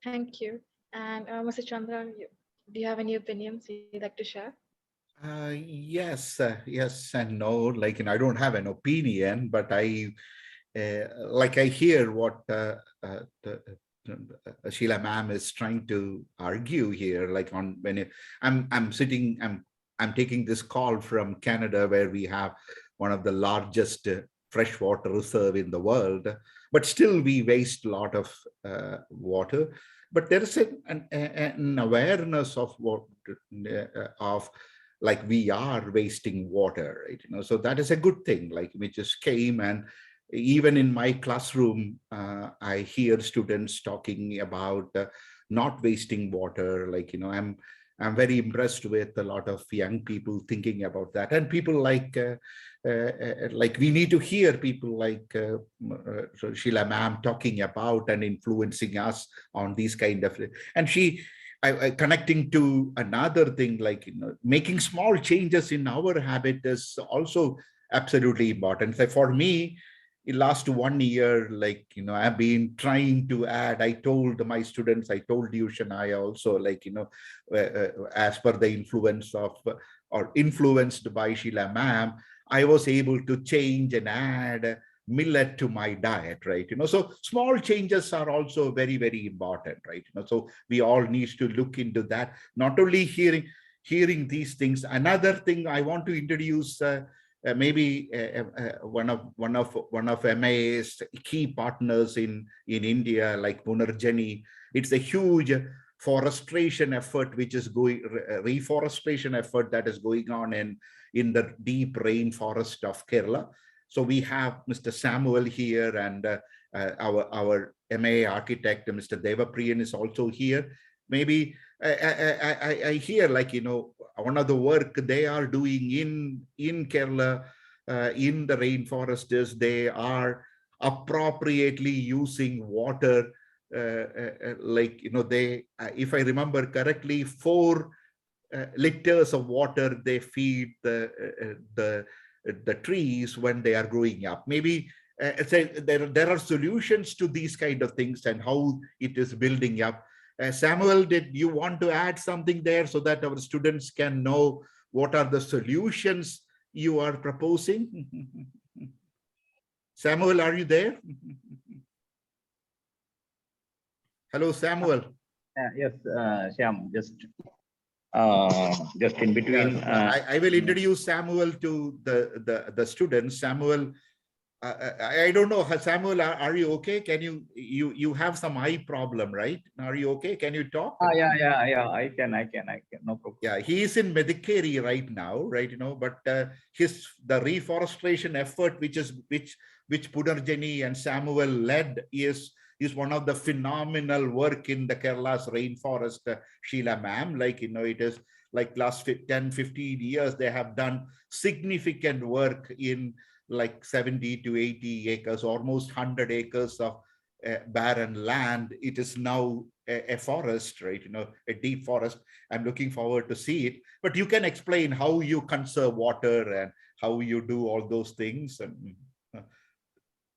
Thank you. And Mr. Chandra, do you have any opinions you'd like to share? Yes, yes and no. I don't have an opinion, but I hear what Sheela ma'am is trying to argue here. I'm taking this call from Canada, where we have one of the largest freshwater reserve in the world, but still we waste a lot of water. But there is an awareness of we are wasting water, right? So that is a good thing. We just came, and even in my classroom, I hear students talking about not wasting water. I'm very impressed with a lot of young people thinking about that, and people we need to hear people like Sheela ma'am talking about and influencing us on these kind of, and I connecting to another thing, making small changes in our habit is also absolutely important. So for me, in last 1 year, I've been trying to add. I told my students, I told you, Shania, also, as per the influence of or influenced by Sheela ma'am, I was able to change and add millet to my diet, right? So small changes are also very, very important, right? So we all need to look into that. Not only hearing these things. Another thing I want to introduce, maybe one of MIA's key partners in India, like Punarjani. It's a huge forestation effort which is going, reforestation effort that is going on in the deep rainforest of Kerala. So we have Mr. Samuel here, and our MA architect, Mr. Devapriyan, is also here. Maybe I hear, like, one of the work they are doing in Kerala, in the rainforest, is they are appropriately using water. Like, they, if I remember correctly, 4 liters of water they feed the trees when they are growing up. Maybe there are solutions to these kind of things and how it is building up. Samuel, did you want to add something there so that our students can know what are the solutions you are proposing? Samuel, are you there? Hello, Samuel. Yes, Shyam, just in between. Yeah, I will introduce Samuel to the students. Samuel, I don't know, Samuel, are you okay? Can you have some eye problem, right? Are you okay? Can you talk? Yeah. I can. No problem. Yeah, he is in Medicare right now, right? But the reforestation effort, which Punarjani and Samuel led, is one of the phenomenal work in the Kerala's rainforest, Sheela ma'am. Like, it is like last 10, 15 years, they have done significant work in like 70 to 80 acres, almost 100 acres of barren land. It is now a forest, right? A deep forest. I'm looking forward to see it. But you can explain how you conserve water and how you do all those things, and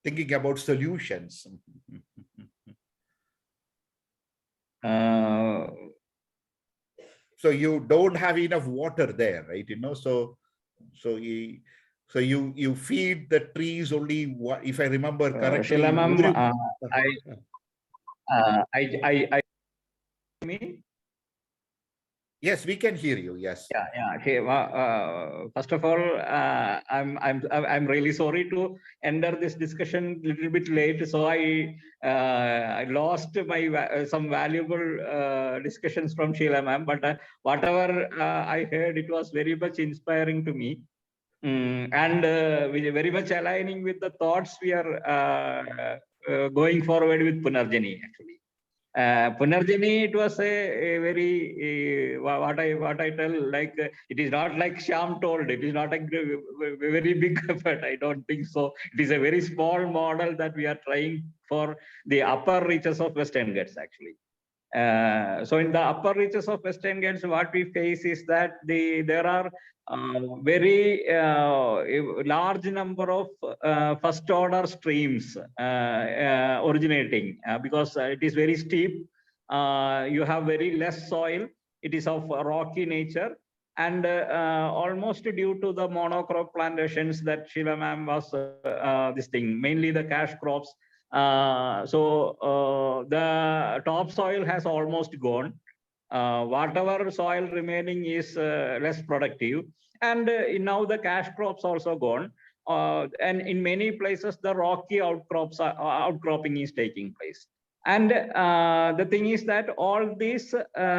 thinking about solutions. So you don't have enough water there, right? So you feed the trees only, if I remember correctly. Sheela ma'am, I me. Yes, we can hear you. Yes. Yeah. Okay. First of all, I'm really sorry to enter this discussion a little bit late. So I lost my some valuable discussions from Sheela ma'am. But whatever I heard, it was very much inspiring to me, and very much aligning with the thoughts we are going forward with Punarjani, actually. Punarjani, it was a very what I tell, like, it is not like Shyam told, it is not a very big effort. I don't think so. It is a very small model that we are trying for the upper reaches of Western Ghats, actually. So in the upper reaches of Western Ghats, what we face is that there are very large number of first order streams originating because it is very steep. You have very less soil. It is of rocky nature. And almost due to the monocrop plantations that Sheela ma'am was this thing, mainly the cash crops. So the topsoil has almost gone. Whatever soil remaining is less productive, and now the cash crops also gone. And in many places, the rocky outcropping is taking place. And the thing is that all these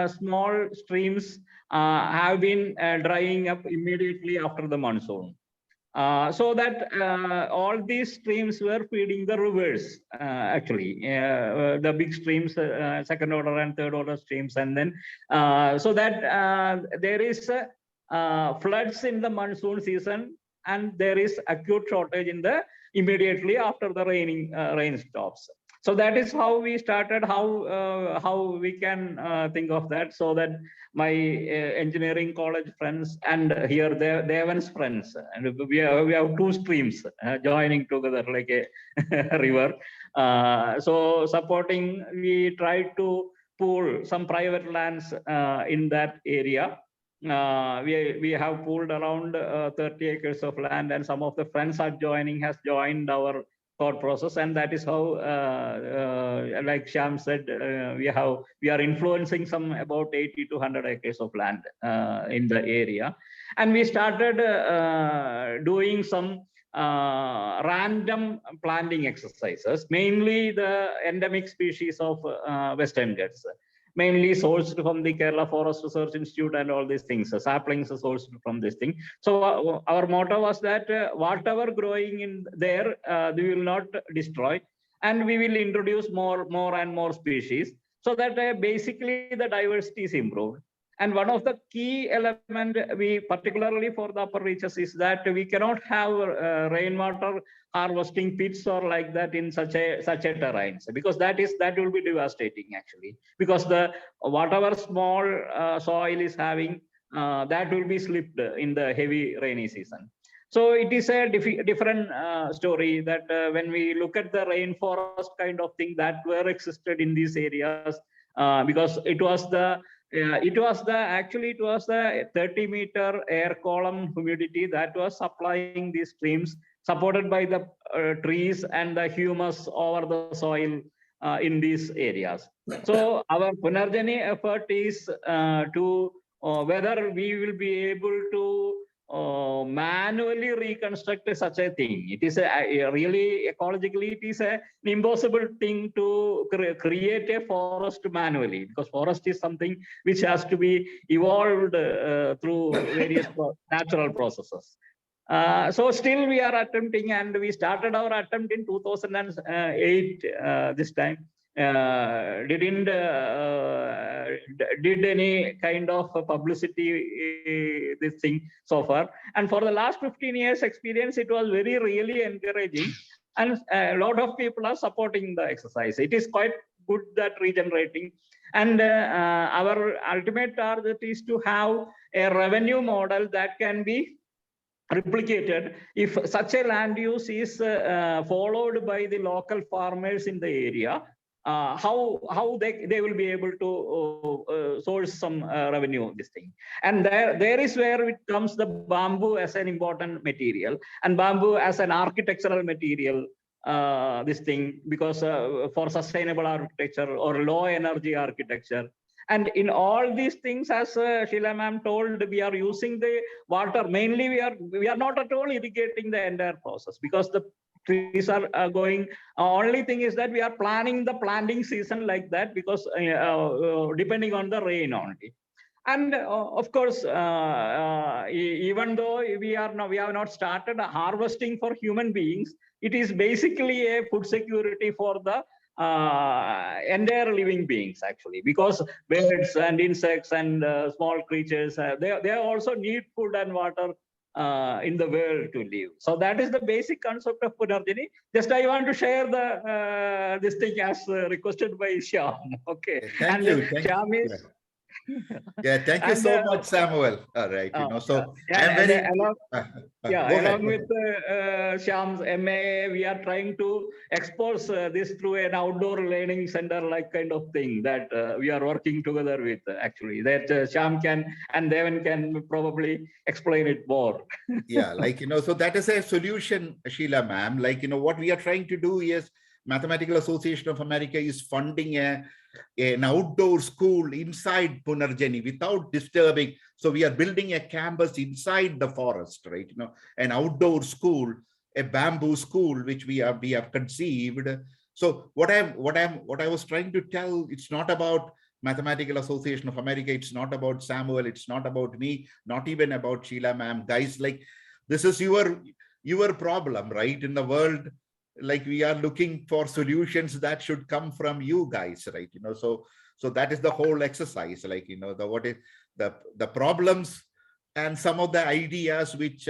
small streams have been drying up immediately after the monsoon. So that all these streams were feeding the rivers, actually, the big streams, second order and third order streams. And then, so that there is floods in the monsoon season, and there is acute shortage in the immediately after the rain stops. So that is how we started, how we can think of that, so that my engineering college friends and here Devan's friends, and we have two streams joining together like a river. So supporting, we tried to pool some private lands in that area. We have pooled around 30 acres of land, and some of the friends are has joined our thought process, and that is how, like Shyam said, we are influencing some about 80 to 100 acres of land in the area, and we started doing some random planting exercises, mainly the endemic species of Western Ghats, mainly sourced from the Kerala Forest Research Institute and all these things. Saplings are sourced from this thing. So our motto was that whatever growing in there, we will not destroy, and we will introduce more and more species, so that basically the diversity is improved. And one of the key element we, particularly for the upper reaches, is that we cannot have rainwater harvesting pits or like that in such a terrains, because that will be devastating actually, because the whatever small soil is having, that will be slipped in the heavy rainy season. So it is a different story that when we look at the rainforest kind of thing that were existed in these areas, because it was the 30-meter air column humidity that was supplying these streams, supported by the trees and the humus over the soil in these areas. So our Punarjani effort is to whether we will be able to manually reconstruct such a thing. It is really ecologically, it is an impossible thing to create a forest manually, because forest is something which has to be evolved through various natural processes. So still we are attempting, and we started our attempt in 2008 this time. Didn't did any kind of publicity this thing so far, and for the last 15 years experience, it was really encouraging, and a lot of people are supporting the exercise. It is quite good that regenerating, and our ultimate target is to have a revenue model that can be replicated if such a land use is followed by the local farmers in the area. How they will be able to source some revenue, this thing. And there is where it comes the bamboo as an important material, and bamboo as an architectural material, this thing, because for sustainable architecture or low energy architecture. And in all these things, as Sheela ma'am told, we are using the water. Mainly, we are not at all irrigating the entire process, because the trees are going. Only thing is that we are planning the planting season like that, because depending on the rain only. And of course, even though we have not started harvesting for human beings, it is basically a food security for the entire living beings actually, because birds and insects and small creatures, they also need food and water in the world to live. So that is the basic concept of Punarjani. Just I want to share the this thing as requested by Shyam. Okay. Thank you. Shyam is. Yeah, thank you so much, Samuel. All right, so I'm very along with Shyam's MA, we are trying to expose this through an outdoor learning center like kind of thing that we are working together with actually, that Shyam can and Devan can probably explain it more. Yeah, so that is a solution, Sheela ma'am. What we are trying to do is Mathematical Association of America is funding an outdoor school inside Punarjani without disturbing. So we are building a campus inside the forest, right? An outdoor school, a bamboo school, which we have conceived. So what I was trying to tell, it's not about Mathematical Association of America. It's not about Samuel. It's not about me. Not even about Sheela ma'am. Guys, this is your problem, right? In the world, we are looking for solutions that should come from you guys, right? So that is the whole exercise. What is the problems and some of the ideas which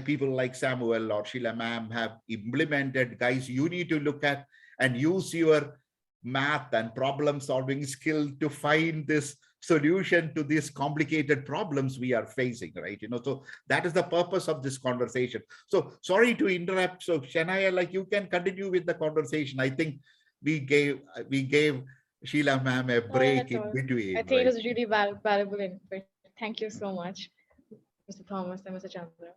people like Samuel or Sheela ma'am have implemented. Guys, you need to look at and use your math and problem solving skill to find this solution to these complicated problems we are facing, right? So that is the purpose of this conversation. So sorry to interrupt. So Shania, you can continue with the conversation. I think we gave Sheela ma'am a break in between. I think it was really valuable input. Thank you so much, Mr. Thomas and Mr. Chandra.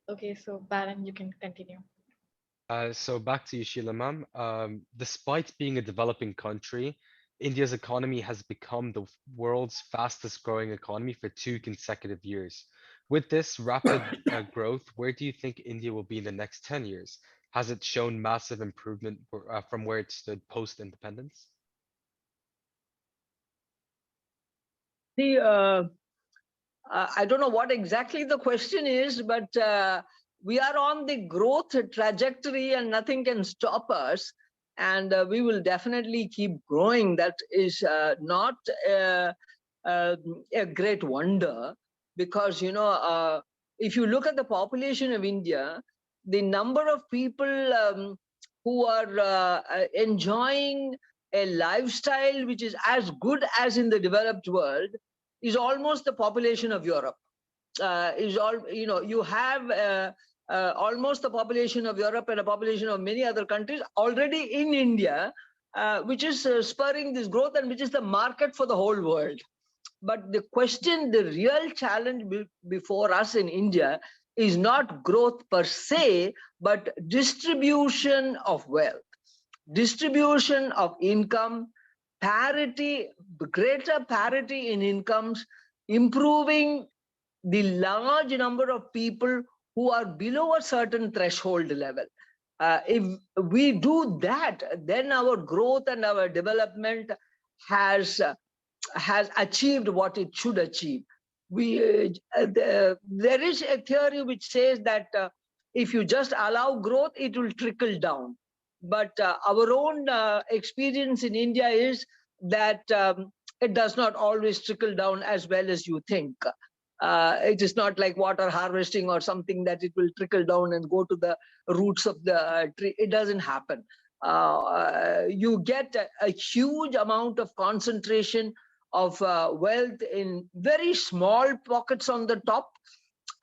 Okay, so Balan, you can continue. So back to you, Sheela ma'am. Despite being a developing country, India's economy has become the world's fastest growing economy for 2 consecutive years. With this rapid growth, where do you think India will be in the next 10 years? Has it shown massive improvement from where it stood post-independence? The I don't know what exactly the question is, but we are on the growth trajectory and nothing can stop us. And we will definitely keep growing. That is not a great wonder because, if you look at the population of India, the number of people who are enjoying a lifestyle which is as good as in the developed world is almost the population of Europe. Is all you have almost the population of Europe and a population of many other countries already in India, which is spurring this growth and which is the market for the whole world. But the question, the real challenge before us in India is not growth per se, but distribution of wealth, distribution of income, parity, greater parity in incomes, improving the large number of people who are below a certain threshold level. If we do that, then our growth and our development has achieved what it should achieve. There is a theory which says that if you just allow growth, it will trickle down. But our own experience in India is that it does not always trickle down as well as you think. It is not like water harvesting or something that it will trickle down and go to the roots of the tree. It doesn't happen. You get a huge amount of concentration of wealth in very small pockets on the top,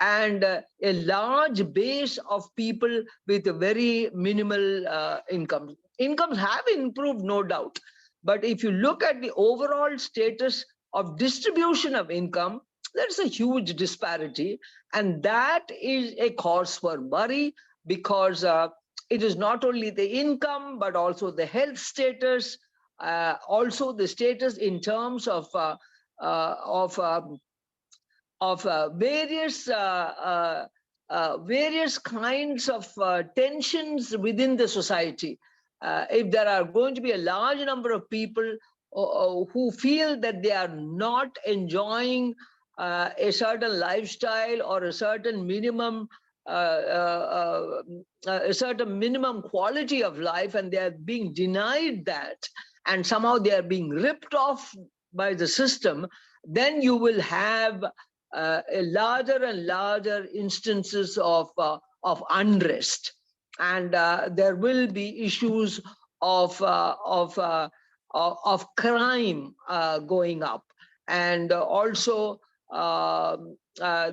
and a large base of people with a very minimal incomes. Incomes have improved, no doubt. But if you look at the overall status of distribution of income, there's a huge disparity. And that is a cause for worry because it is not only the income, but also the health status, also the status in terms of various kinds of tensions within the society. If there are going to be a large number of people who feel that they are not enjoying a certain lifestyle or a certain minimum quality of life, and they are being denied that, and somehow they are being ripped off by the system, then you will have a larger and larger instances of unrest, and there will be issues of crime going up, and also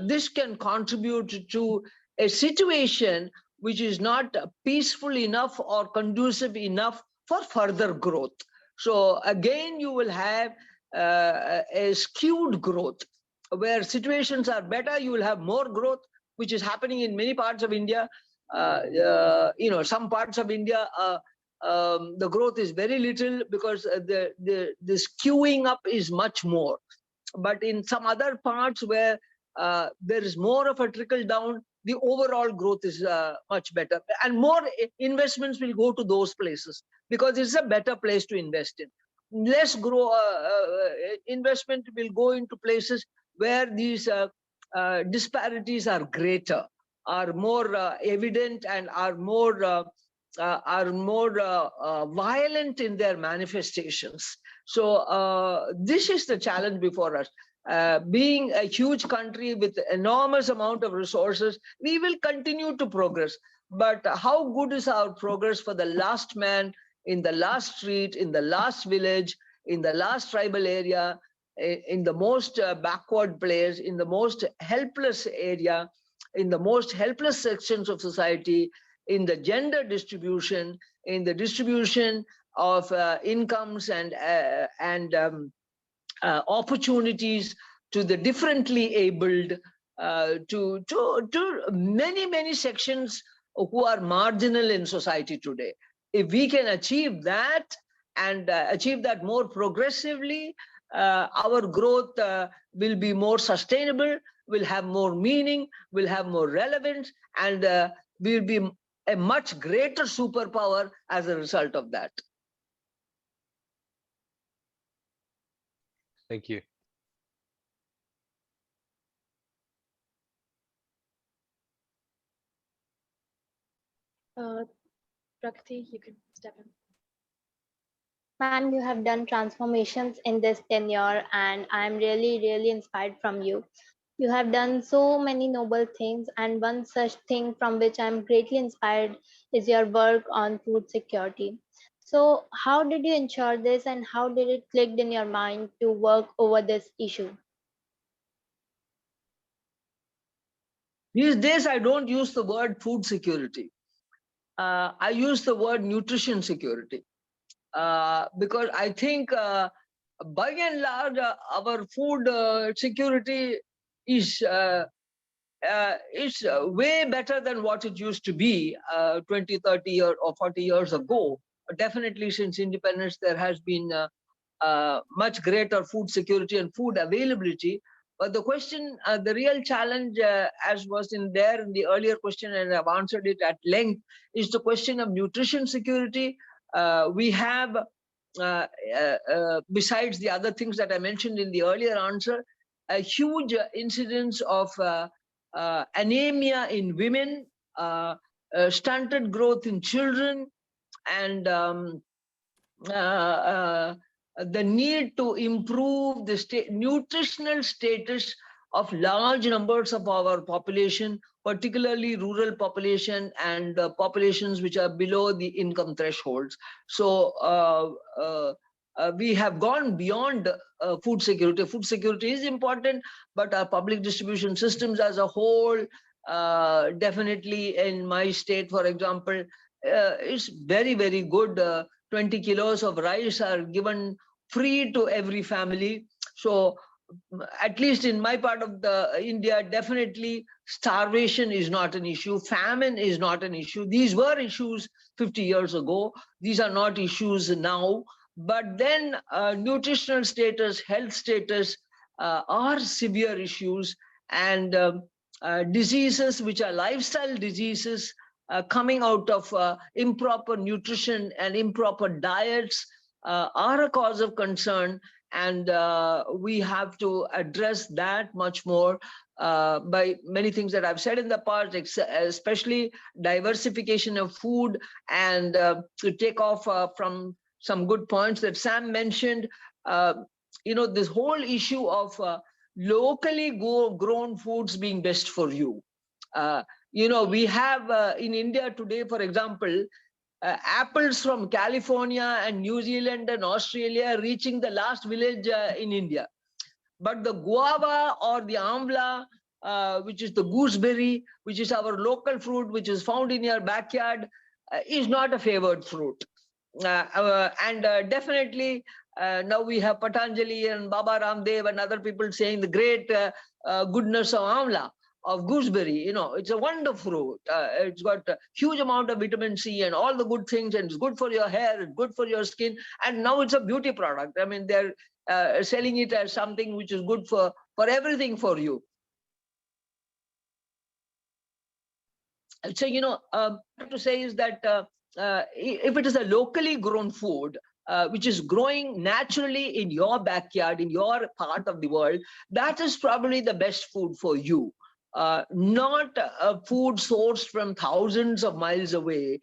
this can contribute to a situation which is not peaceful enough or conducive enough for further growth. So again, you will have a skewed growth. Where situations are better, you will have more growth, which is happening in many parts of India. Some parts of India, the growth is very little because the skewing up is much more. But in some other parts where there is more of a trickle down, the overall growth is much better. And more investments will go to those places because it's a better place to invest in. Less investment will go into places where these disparities are greater, are more evident, and are more violent in their manifestations. So this is the challenge before us. Being a huge country with enormous amount of resources, we will continue to progress. But how good is our progress for the last man in the last street, in the last village, in the last tribal area, in the most backward place, in the most helpless area, in the most helpless sections of society, in the gender distribution, in the distribution of incomes and opportunities to the differently abled, to many sections who are marginal in society today. If we can achieve that and achieve that more progressively, our growth will be more sustainable, will have more meaning, will have more relevance, and will be a much greater superpower as a result of that. Thank you. Prakriti, you can step in. Ma'am, you have done transformations in this tenure, and I'm really, really inspired from you. You have done so many noble things, and one such thing from which I'm greatly inspired is your work on food security. So, how did you ensure this, and how did it click in your mind to work over this issue? These days, I don't use the word food security. I use the word nutrition security. Because I think by and large, our food security is way better than what it used to be 20, 30 or 40 years ago. Definitely since independence, there has been much greater food security and food availability. But the question, the real challenge, as was in there in the earlier question, and I've answered it at length, is the question of nutrition security. We have, besides the other things that I mentioned in the earlier answer, a huge incidence of anemia in women, stunted growth in children, and the need to improve the nutritional status of large numbers of our population, particularly rural population and populations which are below the income thresholds. So we have gone beyond food security. Food security is important, but our public distribution systems as a whole, definitely in my state, for example, is very, very good. 20 kilos of rice are given free to every family. So at least in my part of the India, definitely starvation is not an issue. Famine is not an issue. These were issues 50 years ago. These are not issues now. But then nutritional status, health status are severe issues, and diseases which are lifestyle diseases coming out of improper nutrition and improper diets are a cause of concern, and we have to address that much more by many things that I've said in the past, especially diversification of food, and to take off from some good points that Sam mentioned, this whole issue of locally grown foods being best for you. We have in India today, for example, apples from California and New Zealand and Australia reaching the last village in India. But the guava or the amla, which is the gooseberry, which is our local fruit, which is found in your backyard, is not a favored fruit. And definitely now we have Patanjali and Baba Ramdev and other people saying the great goodness of amla, of gooseberry. It's a wonderful fruit. It's got a huge amount of vitamin C and all the good things, and it's good for your hair, it's good for your skin, and now it's a beauty product. I mean, they're selling it as something which is good for everything for you. So, what to say is that if it is a locally grown food, which is growing naturally in your backyard, in your part of the world, that is probably the best food for you. Not a food sourced from thousands of miles away,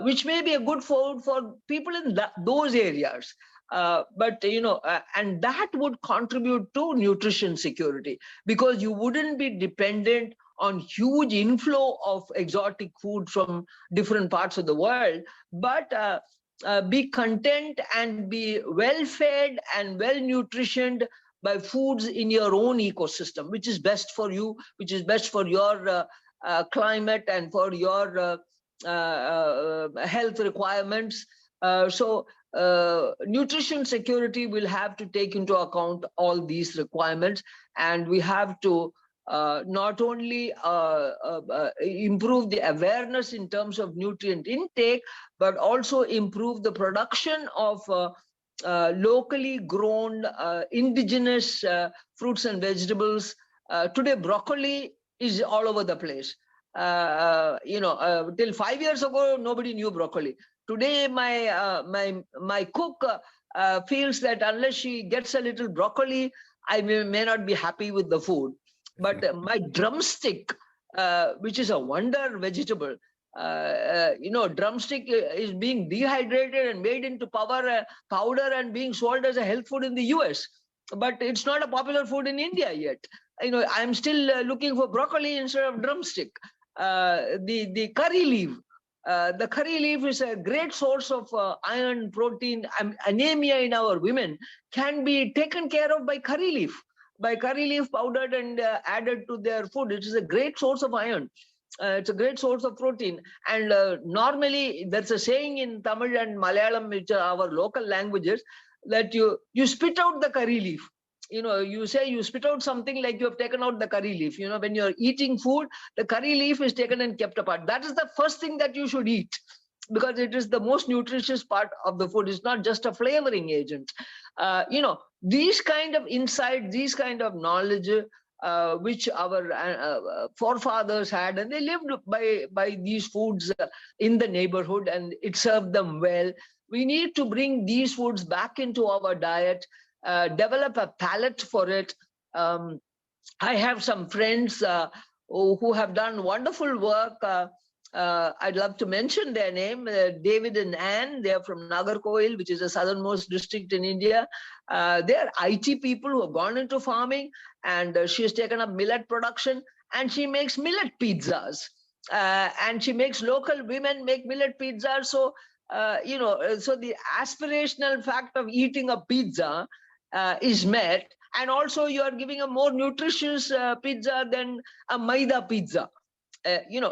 which may be a good food for people in those areas. But and that would contribute to nutrition security, because you wouldn't be dependent on huge inflow of exotic food from different parts of the world, but be content and be well fed and well nutritioned by foods in your own ecosystem, which is best for you, which is best for your climate and for your health requirements. So nutrition security will have to take into account all these requirements, and we have to not only improve the awareness in terms of nutrient intake, but also improve the production of locally grown indigenous fruits and vegetables. Today, broccoli is all over the place. Till 5 years ago, nobody knew broccoli. Today, my cook feels that unless she gets a little broccoli, I may not be happy with the food. But my drumstick, which is a wonder vegetable, drumstick is being dehydrated and made into powder and being sold as a health food in the US. But it's not a popular food in India yet. I'm still looking for broccoli instead of drumstick. The curry leaf. The curry leaf is a great source of iron, protein. Anemia in our women can be taken care of by curry leaf. By curry leaf powdered and added to their food. It is a great source of iron. It's a great source of protein. And normally, there's a saying in Tamil and Malayalam, which are our local languages, that you spit out the curry leaf. You say you spit out something like you have taken out the curry leaf. When you're eating food, the curry leaf is taken and kept apart. That is the first thing that you should eat, because it is the most nutritious part of the food. It's not just a flavoring agent. These kind of insight, these kind of knowledge, which our forefathers had, and they lived by these foods in the neighborhood, and it served them well. We need to bring these foods back into our diet, develop a palate for it. I have some friends who have done wonderful work. I'd love to mention their name, David and Anne. They're from Nagarkoil, which is the southernmost district in India. They're IT people who have gone into farming, and she has taken up millet production, and she makes millet pizzas. And she makes local women make millet pizzas. So, so the aspirational fact of eating a pizza is met. And also you are giving a more nutritious pizza than a maida pizza.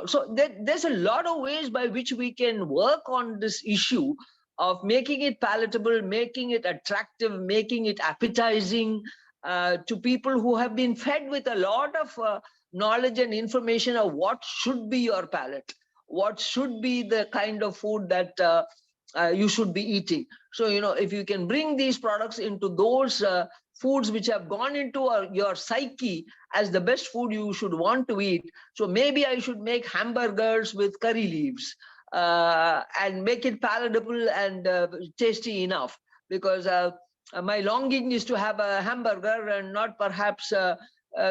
So there's a lot of ways by which we can work on this issue of making it palatable, making it attractive, making it appetizing to people who have been fed with a lot of knowledge and information of what should be your palate, what should be the kind of food that you should be eating. So, if you can bring these products into those foods which have gone into your psyche as the best food you should want to eat. So maybe I should make hamburgers with curry leaves and make it palatable and tasty enough, because my longing is to have a hamburger and not perhaps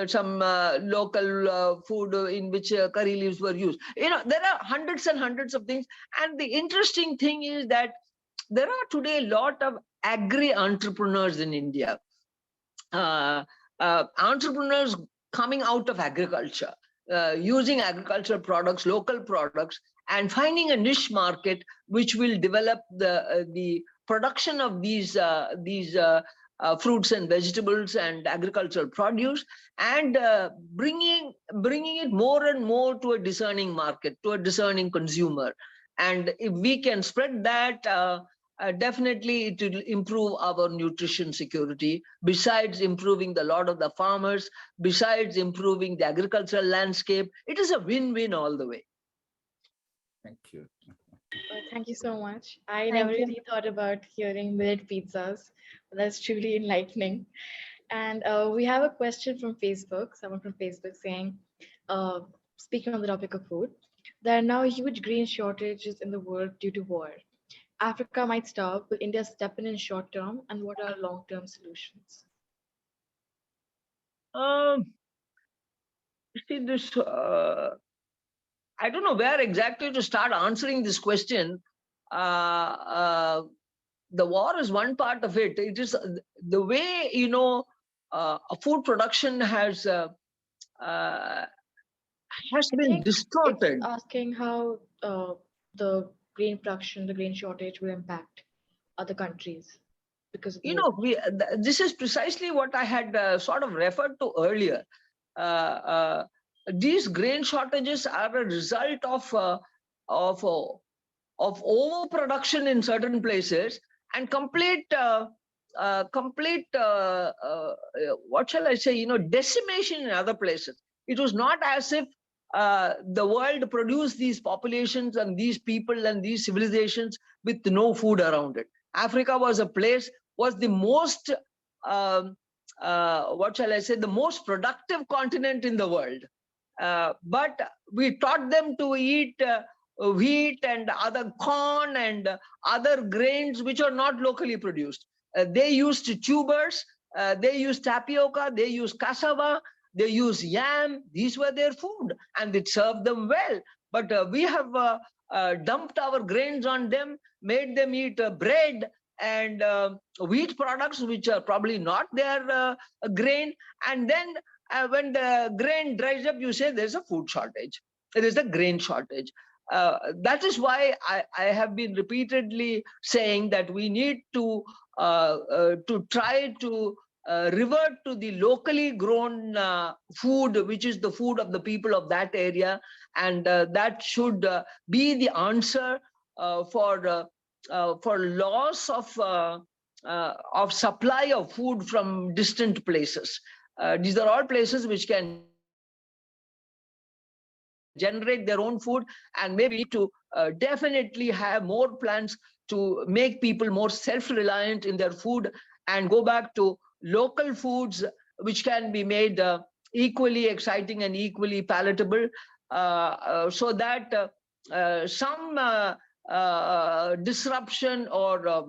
some local food in which curry leaves were used. There are hundreds and hundreds of things. And the interesting thing is that there are today a lot of agri-entrepreneurs in India. Entrepreneurs coming out of agriculture, using agricultural products, local products, and finding a niche market which will develop the production of these fruits and vegetables and agricultural produce, and bringing it more and more to a discerning market, to a discerning consumer. And if we can spread that, definitely it will improve our nutrition security, besides improving the lot of the farmers, besides improving the agricultural landscape. It is a win-win all the way. Thank you. Thank you so much. I Thank never you. really thought about hearing millet pizzas. That's truly enlightening. And we have a question from Facebook, someone from Facebook saying, speaking on the topic of food, there are now huge grain shortages in the world due to war. Africa might starve. Will India step in short term? And what are long-term solutions? See, this, I don't know where exactly to start answering this question. The war is one part of it. It is the way, food production has been distorted. It's asking how the grain production, the grain shortage will impact other countries because of the war. This is precisely what I had sort of referred to earlier. These grain shortages are a result of overproduction in certain places and complete what shall I say, decimation in other places. It was not as if the world produced these populations and these people and these civilizations with no food around it. Africa was a place, was the most, what shall I say, the most productive continent in the world. But we taught them to eat wheat and other corn and other grains which are not locally produced. They used tubers, they used tapioca, they used cassava, they used yam. These were their food, and it served them well. But we have dumped our grains on them, made them eat bread and wheat products, which are probably not their grain. And then when the grain dries up, you say there's a food shortage. There is a grain shortage. That is why I have been repeatedly saying that we need to try to revert to the locally grown food, which is the food of the people of that area, and that should be the answer for loss of supply of food from distant places. These are all places which can generate their own food, and maybe to definitely have more plans to make people more self-reliant in their food and go back to local foods which can be made equally exciting and equally palatable, so that some disruption or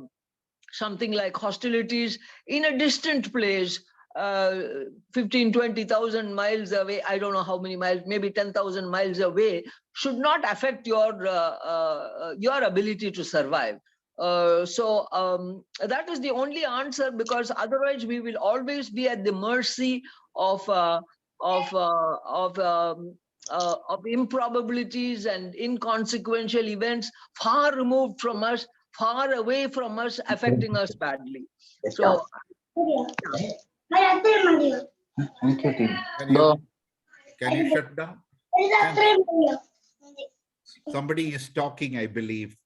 something like hostilities in a distant place, 15, 20,000 miles away, I don't know how many miles, maybe 10,000 miles away, should not affect your ability to survive. So that is the only answer, because otherwise we will always be at the mercy of improbabilities and inconsequential events far removed from us, far away from us, affecting us badly. So Can you shut down? Somebody is talking, I believe.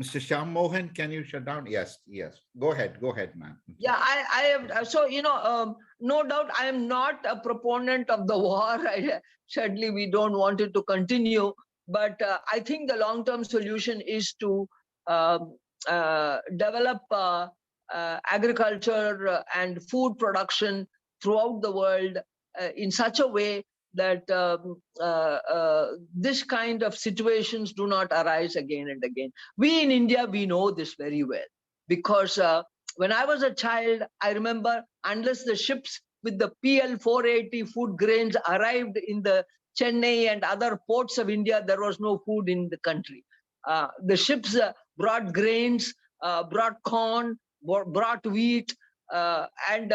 Mr. Shyam Mohan, can you shut down? Yes, yes. Go ahead, ma'am. Yeah, I have. So, no doubt I am not a proponent of the war. Certainly, we don't want it to continue. But I think the long-term solution is to develop agriculture and food production throughout the world in such a way that this kind of situations do not arise again and again. We in India, we know this very well, because when I was a child, I remember, unless the ships with the PL 480 food grains arrived in the Chennai and other ports of India, there was no food in the country. The ships brought grains, brought corn, brought wheat, and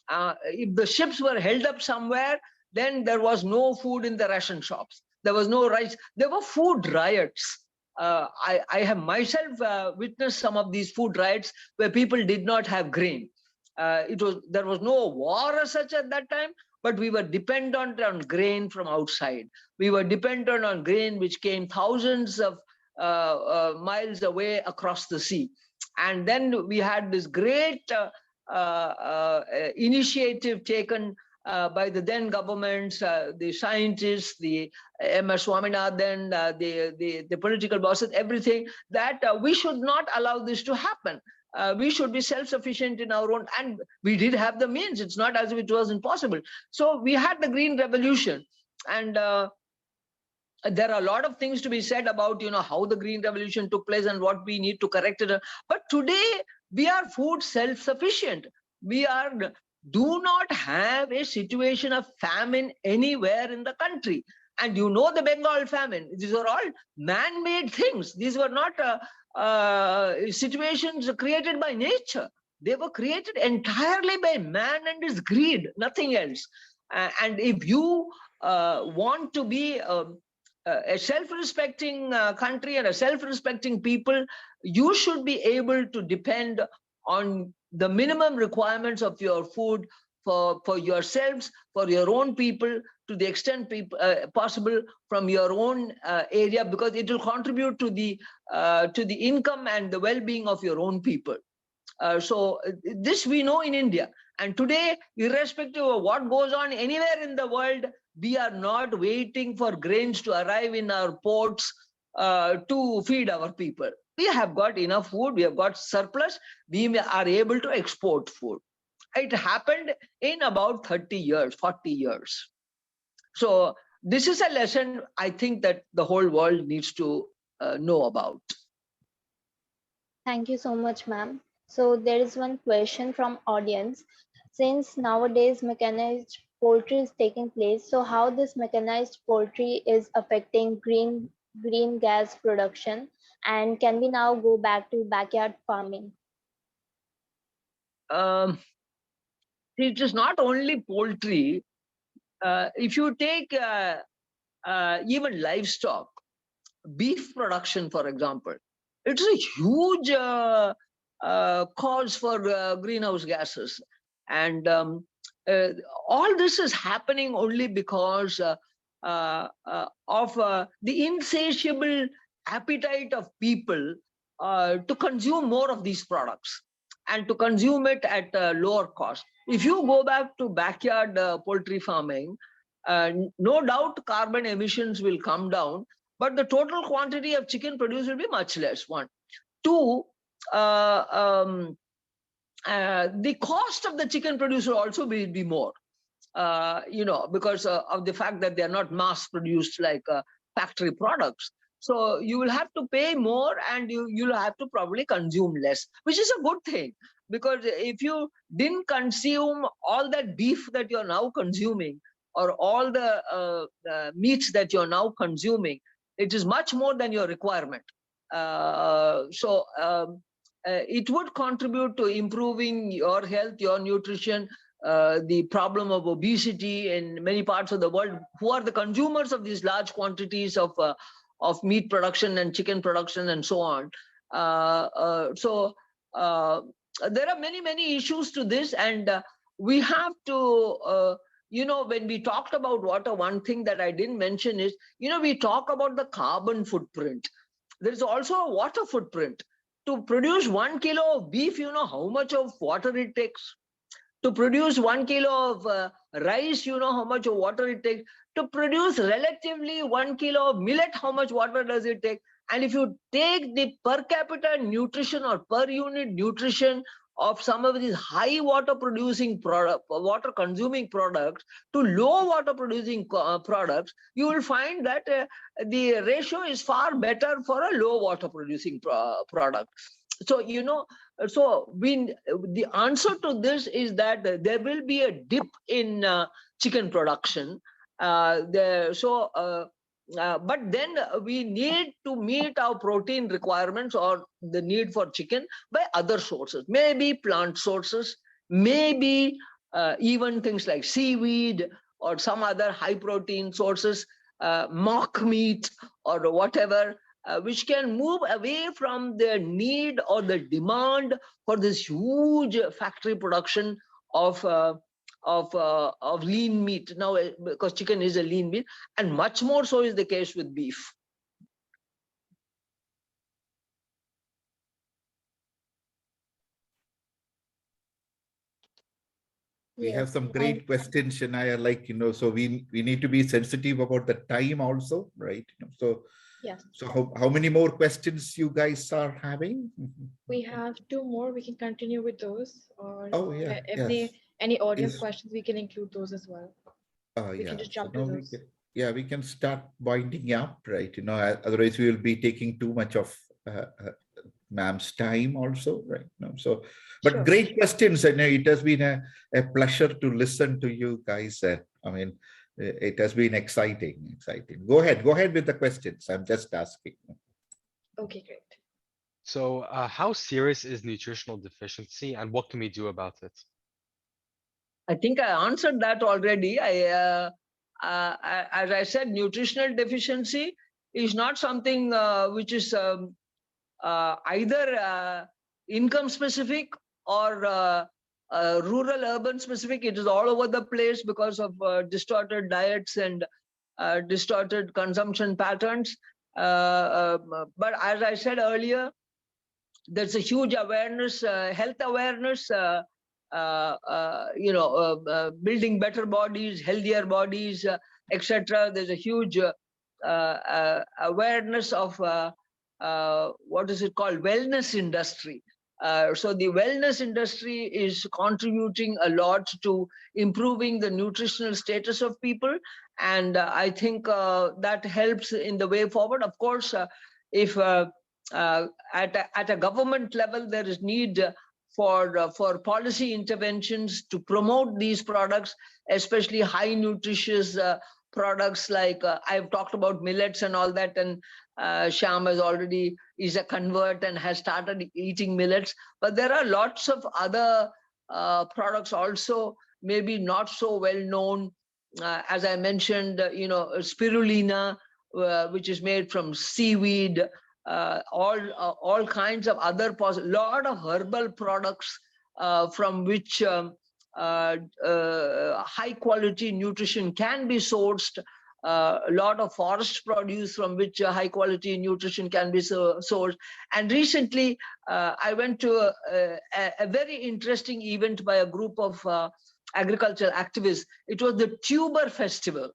if the ships were held up somewhere, then there was no food in the ration shops. There was no rice. There were food riots. I have myself witnessed some of these food riots where people did not have grain. There was no war as such at that time, but we were dependent on grain from outside. We were dependent on grain which came thousands of miles away across the sea. And then we had this great initiative taken by the then governments, the scientists, the M.S. Swaminathan, the political bosses, everything, that we should not allow this to happen. We should be self-sufficient in our own, and we did have the means. It's not as if it was impossible. So we had the Green Revolution, and there are a lot of things to be said about, how the Green Revolution took place and what we need to correct it. But today we are food self-sufficient. We do not have a situation of famine anywhere in the country. And the Bengal famine, these are all man-made things. These were not situations created by nature. They were created entirely by man and his greed, nothing else. And if you want to be a self-respecting country and a self-respecting people, you should be able to depend on the minimum requirements of your food for yourselves, for your own people, to the extent possible from your own area, because it will contribute to the income and the well-being of your own people. So this we know in India. And today, irrespective of what goes on anywhere in the world, we are not waiting for grains to arrive in our ports to feed our people. We have got enough food, we have got surplus, we are able to export food. It happened in about 30 years, 40 years. So this is a lesson I think that the whole world needs to know about. Thank you so much, ma'am. So there is one question from audience. Since nowadays mechanized poultry is taking place, so how this mechanized poultry is affecting green gas production, and can we now go back to backyard farming? It is not only poultry. If you take even livestock, beef production, for example, it's a huge cause for greenhouse gases. And all this is happening only because of the insatiable appetite of people to consume more of these products and to consume it at a lower cost. If you go back to backyard poultry farming, no doubt carbon emissions will come down, but the total quantity of chicken produced will be much less. One. Two, the cost of the chicken produced will also be more, because of the fact that they are not mass produced like factory products. So you will have to pay more and you'll have to probably consume less, which is a good thing. Because if you didn't consume all that beef that you're now consuming, or all the meats that you're now consuming, it is much more than your requirement. It would contribute to improving your health, your nutrition, the problem of obesity in many parts of the world, who are the consumers of these large quantities of meat production and chicken production and so on. There are many issues to this, and we have to, when we talked about water, one thing that I didn't mention is, we talk about the carbon footprint. There is also a water footprint. To produce 1 kilo of beef, you know how much of water it takes. To produce 1 kilo of rice, you know how much of water it takes. To produce relatively 1 kilo of millet, how much water does it take? And if you take the per capita nutrition or per unit nutrition of some of these high water producing product, water consuming products to low water producing products, you will find that the ratio is far better for a low water producing product. So, the answer to this is that there will be a dip in chicken production. But then we need to meet our protein requirements or the need for chicken by other sources, maybe plant sources, maybe even things like seaweed or some other high protein sources, mock meat or whatever, which can move away from the need or the demand for this huge factory production of lean meat now, because chicken is a lean meat, and much more so is the case with beef. We have some Yes, great questions, Shania, so we need to be sensitive about the time also, right? Yes. So how many more questions you guys are having? We have 2 more. We can continue with those, or Oh, yeah, if any audience Yes. questions, we can include those as well. We can Yeah. just So jump to now those. we can start winding up, right? Otherwise we will be taking too much of ma'am's time also, right? But Sure. great questions. And it has been a pleasure to listen to you guys. It has been exciting. Go ahead with the questions. I'm just asking. Okay, great. So how serious is nutritional deficiency and what can we do about it? I think I answered that already. As I said, nutritional deficiency is not something which is either income specific or rural urban specific. It is all over the place because of distorted diets and distorted consumption patterns. But as I said earlier, there's a huge awareness, health awareness building better bodies, healthier bodies, etc. There's a huge awareness of what is it called, wellness industry. So the wellness industry is contributing a lot to improving the nutritional status of people, and I think that helps in the way forward. Of course, if at a government level there is need for policy interventions to promote these products, especially high nutritious products like I've talked about millets and all that, and Shyam has already is a convert and has started eating millets. But there are lots of other products also, maybe not so well known. As I mentioned, spirulina, which is made from seaweed, all kinds of other lot of herbal products from which high quality nutrition can be sourced. A lot of forest produce from which high quality nutrition can be sourced. And recently, I went to a very interesting event by a group of agricultural activists. It was the Tuber Festival.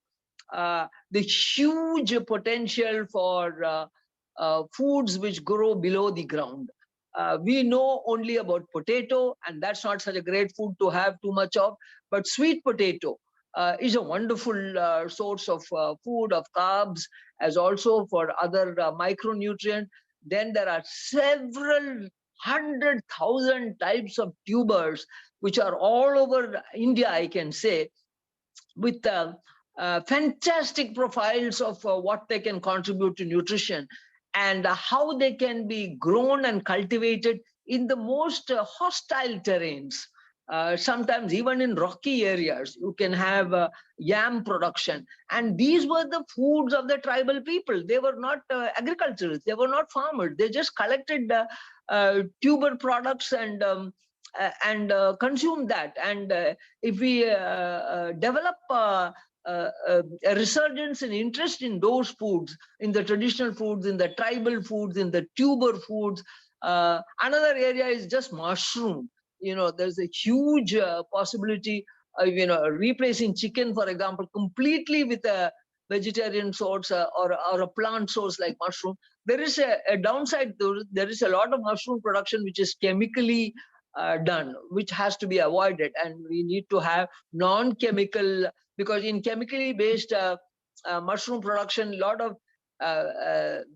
The huge potential for foods which grow below the ground. We know only about potato, and that's not such a great food to have too much of, but sweet potato is a wonderful source of food, of carbs, as also for other micronutrients. Then there are several 100,000 types of tubers, which are all over India, I can say, with fantastic profiles of what they can contribute to nutrition and how they can be grown and cultivated in the most hostile terrains. Sometimes even in rocky areas, you can have yam production. And these were the foods of the tribal people. They were not agriculturalists, they were not farmers. They just collected tuber products and consumed that. And if we develop a resurgence in interest in those foods, in the traditional foods, in the tribal foods, in the tuber foods. Another area is just mushroom. There's a huge possibility of, replacing chicken, for example, completely with a vegetarian source or a plant source like mushroom. There is a downside. There is a lot of mushroom production which is chemically done, which has to be avoided. And we need to have non-chemical, because in chemically based mushroom production, a lot of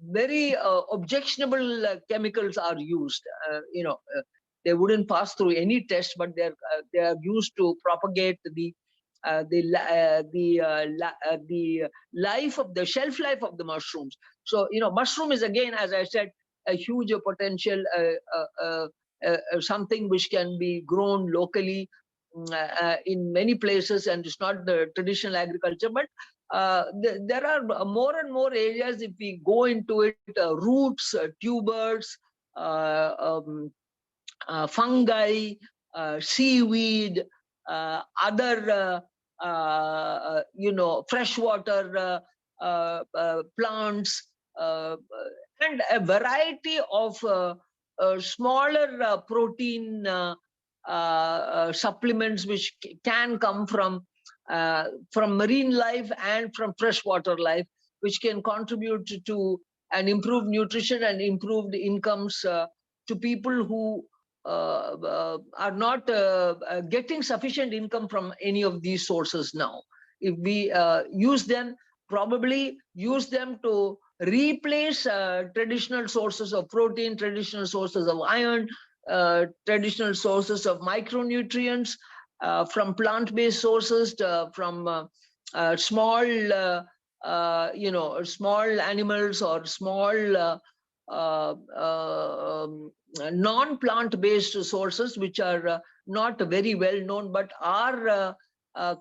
very objectionable chemicals are used. They wouldn't pass through any test, but they are used to propagate the life of the shelf life of the mushrooms. So mushroom is, again, as I said, a huge potential, something which can be grown locally in many places, and it's not the traditional agriculture, but there are more and more areas if we go into it, roots, tubers, fungi, seaweed, other freshwater plants, and a variety of smaller protein supplements which can come from marine life and from freshwater life, which can contribute to an improved nutrition and improved incomes to people who are not getting sufficient income from any of these sources now. If we probably use them to replace traditional sources of protein, traditional sources of iron, traditional sources of micronutrients, from plant-based sources, from small, small animals or small non-plant-based sources, which are not very well known, but are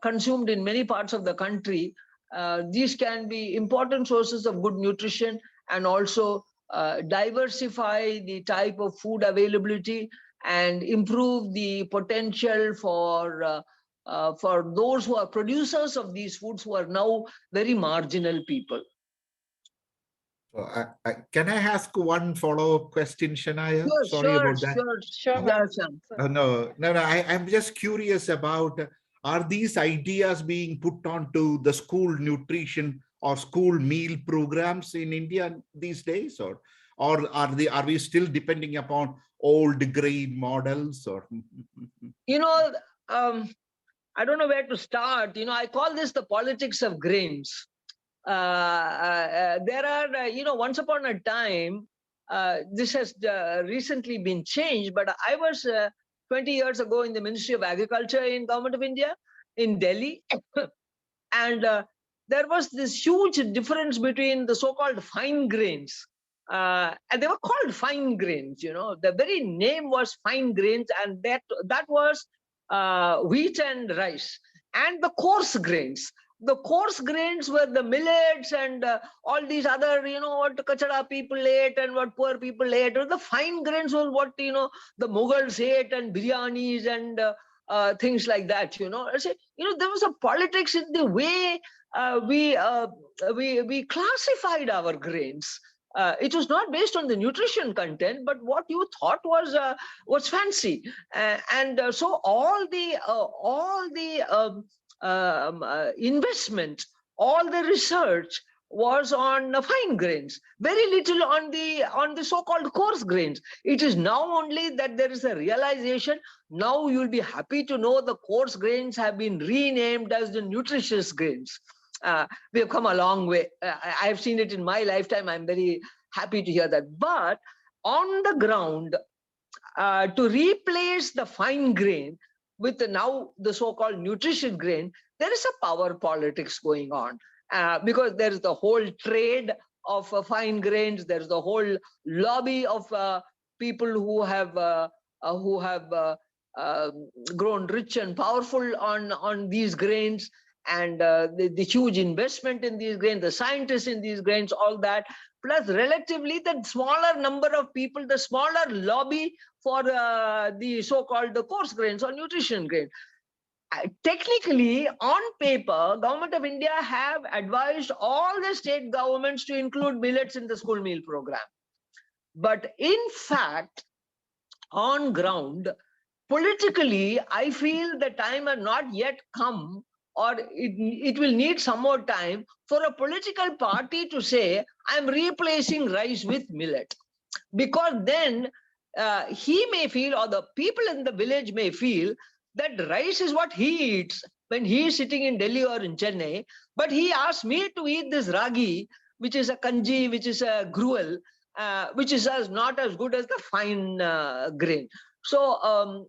consumed in many parts of the country. These can be important sources of good nutrition, and also diversify the type of food availability and improve the potential for those who are producers of these foods, who are now very marginal people. Can I ask one follow-up question, Shania? Sure, Sorry sure, about that. sure. Sure, Yeah, ma'am. Sam. No. I'm just curious about, are these ideas being put onto the school nutrition or school meal programs in India these days, or are we still depending upon old grain models? Or You know, I don't know where to start. I call this the politics of grains. There are, once upon a time, this has recently been changed, but I was 20 years ago in the Ministry of Agriculture in Government of India in Delhi. And there was this huge difference between the so-called fine grains. And they were called fine grains, the very name was fine grains, and that was wheat and rice. And the coarse grains. The coarse grains were the millets and all these other, what Kachada people ate and what poor people ate. The fine grains was what, the Mughals ate, and biryanis and things like that. I say, there was a politics in the way we classified our grains. It was not based on the nutrition content, but what you thought was fancy. So all the investment, all the research was on fine grains, very little on the so-called coarse grains. It is now only that there is a realization. Now you'll be happy to know the coarse grains have been renamed as the nutritious grains. We have come a long way. I have seen it in my lifetime. I'm very happy to hear that. But on the ground, to replace the fine grain with now the so-called nutritious grain, there is a power politics going on, because there is the whole trade of fine grains. There is the whole lobby of people who have grown rich and powerful on these grains, and the huge investment in these grains, the scientists in these grains, all that, plus relatively the smaller number of people, the smaller lobby for the so-called coarse grains or nutrition grain. Technically, on paper, Government of India have advised all the state governments to include millets in the school meal program. But in fact, on ground, politically, I feel the time has not yet come, or it will need some more time for a political party to say, I'm replacing rice with millet. Because then he may feel, or the people in the village may feel, that rice is what he eats when he is sitting in Delhi or in Chennai, but he asked me to eat this ragi, which is a kanji, which is a gruel, which is not as good as the fine grain. So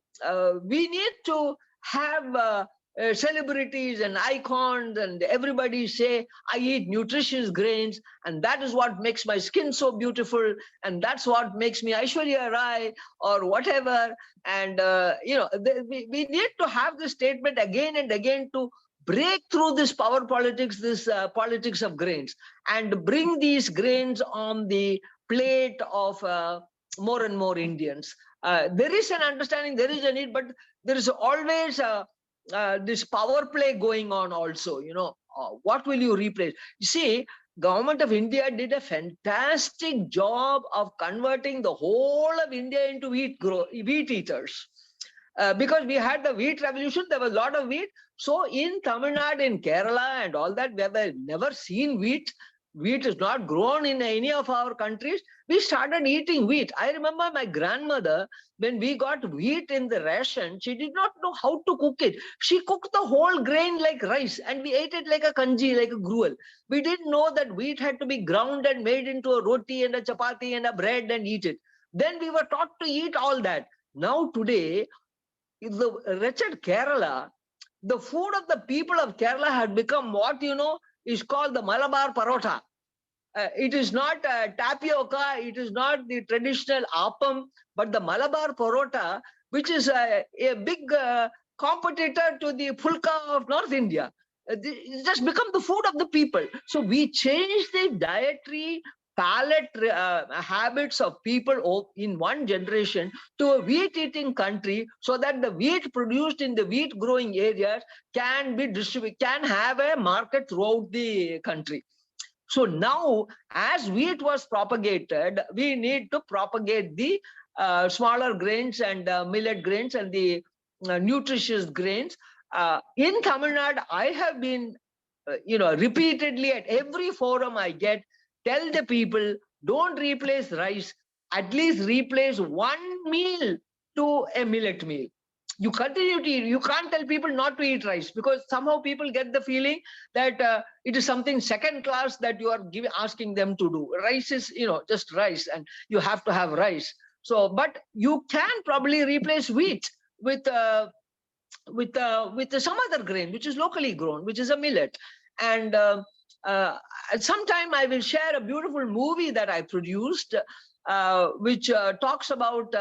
we need to have celebrities and icons and everybody say, I eat nutritious grains, and that is what makes my skin so beautiful, and that's what makes me Aishwarya Rai or whatever. And we need to have this statement again and again to break through this power politics, this politics of grains, and bring these grains on the plate of more and more Indians. There is an understanding, there is a need, but there is always this power play going on also. What will you replace? You see, Government of India did a fantastic job of converting the whole of India into wheat eaters. Because we had the wheat revolution, there was a lot of wheat. So in Tamil Nadu, in Kerala and all that, we have never seen wheat. Wheat is not grown in any of our countries. We started eating wheat. I remember my grandmother, when we got wheat in the ration, she did not know how to cook it. She cooked the whole grain like rice, and we ate it like a kanji, like a gruel. We didn't know that wheat had to be ground and made into a roti and a chapati and a bread and eat it. Then we were taught to eat all that. Now today, the wretched Kerala, the food of the people of Kerala had become what is called the Malabar parota. It is not tapioca, it is not the traditional appam, but the Malabar parota, which is a big competitor to the pulka of North India. It's just become the food of the people. So we changed the dietary palate habits of people in one generation to a wheat eating country, so that the wheat produced in the wheat growing areas can be distributed, can have a market throughout the country. So now, as wheat was propagated, we need to propagate the smaller grains and millet grains and the nutritious grains. In Tamil Nadu, I have been, repeatedly at every forum I get, tell the people, don't replace rice, at least replace one meal to a millet meal. You continue to eat. You can't tell people not to eat rice, because somehow people get the feeling that it is something second class that you are asking them to do. Rice is, just rice, and you have to have rice. So, but you can probably replace wheat with some other grain which is locally grown, which is a millet. And sometime I will share a beautiful movie that I produced, which talks about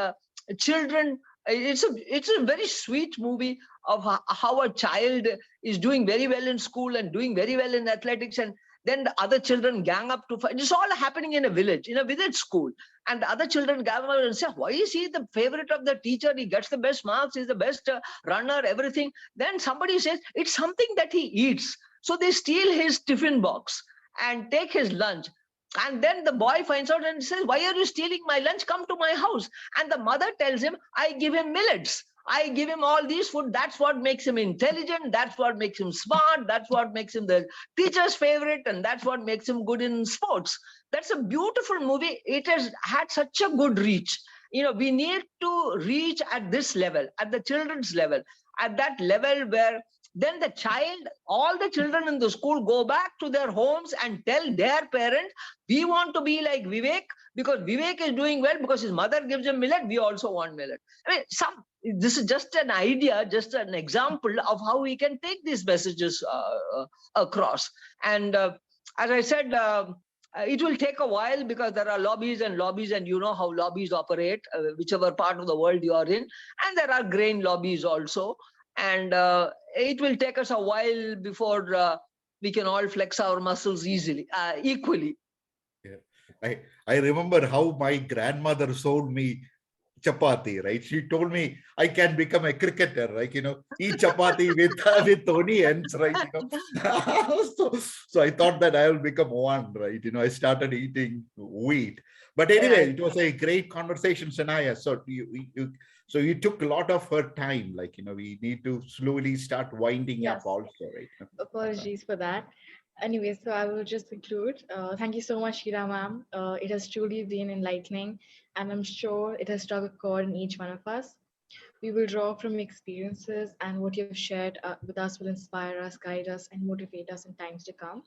children. It's a very sweet movie of how a child is doing very well in school and doing very well in athletics, and then the other children gang up to fight. It's all happening in a village school. And the other children gather and say, why is he the favorite of the teacher? He gets the best marks, he's the best runner, everything. Then somebody says, it's something that he eats. So they steal his tiffin box and take his lunch. And then the boy finds out and says, why are you stealing my lunch? Come to my house. And the mother tells him, I give him millets. I give him all these food. That's what makes him intelligent. That's what makes him smart. That's what makes him the teacher's favorite. And that's what makes him good in sports. That's a beautiful movie. It has had such a good reach. We need to reach at this level, at the children's level, at that level where then the child, all the children in the school go back to their homes and tell their parents, we want to be like Vivek, because Vivek is doing well because his mother gives him millet. We also want millet. I mean, this is just an idea, just an example of how we can take these messages across. And as I said, it will take a while because there are lobbies, and you know how lobbies operate, whichever part of the world you are in. And there are grain lobbies also. And it will take us a while before we can all flex our muscles equally. Yeah. I remember how my grandmother sold me chapati, right? She told me I can become a cricketer, like, eat chapati with onions, right? So I thought that I will become one, right? I started eating wheat. But anyway, it was a great conversation, Sanaya. So you took a lot of her time, like, we need to slowly start winding up Yes. also, right? Apologies for that. Anyway, so I will just conclude. Thank you so much, Sheela ma'am. It has truly been enlightening, and I'm sure it has struck a chord in each one of us. We will draw from experiences, and what you've shared with us will inspire us, guide us, and motivate us in times to come.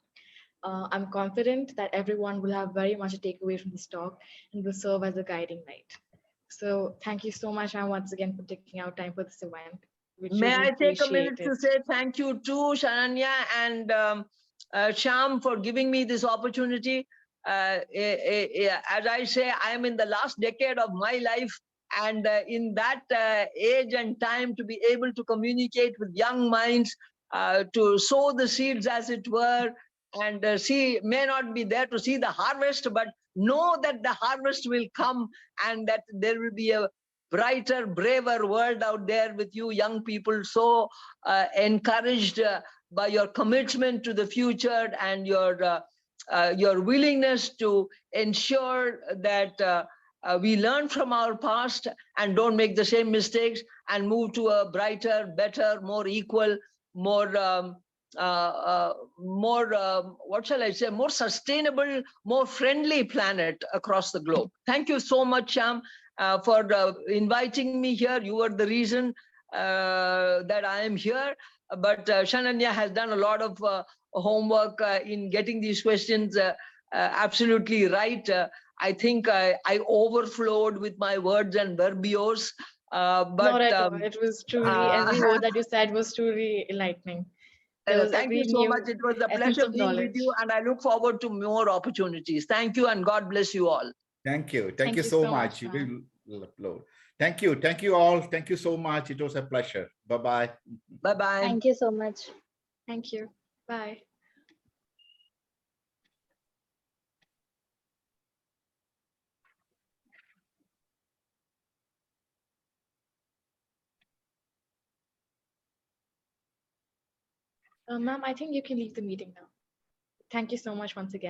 I'm confident that everyone will have very much to take away from this talk and will serve as a guiding light. So thank you so much, and once again for taking out time for this event. We May truly I take a appreciate minute to it. say thank you to Shananya and Shyam for giving me this opportunity. As I say, I am in the last decade of my life, and in that age and time, to be able to communicate with young minds, to sow the seeds, as it were, and may not be there to see the harvest, but know that the harvest will come and that there will be a brighter, braver world out there with you young people, so encouraged by your commitment to the future and your willingness to ensure that we learn from our past and don't make the same mistakes and move to a brighter, better, more equal, more what shall I say, more sustainable, more friendly planet across the globe. Thank you so much, Shyam, for inviting me here. You were the reason that I am here. But Shananya has done a lot of homework in getting these questions absolutely right. I think I overflowed with my words and verbios. But Not at all. It was truly, every word that you said was truly enlightening. There was thank you every so new much. It was a essence pleasure of being with knowledge. you, and I look forward to more opportunities. Thank you, and God bless you all. Thank you. Thank Thank you you so so much, much. ma'am. We'll upload. Thank you. Thank you all. Thank you so much. It was a pleasure. Bye-bye. Bye-bye. Thank you so much. Thank you. Bye. Ma'am, I think you can leave the meeting now. Thank you so much once again.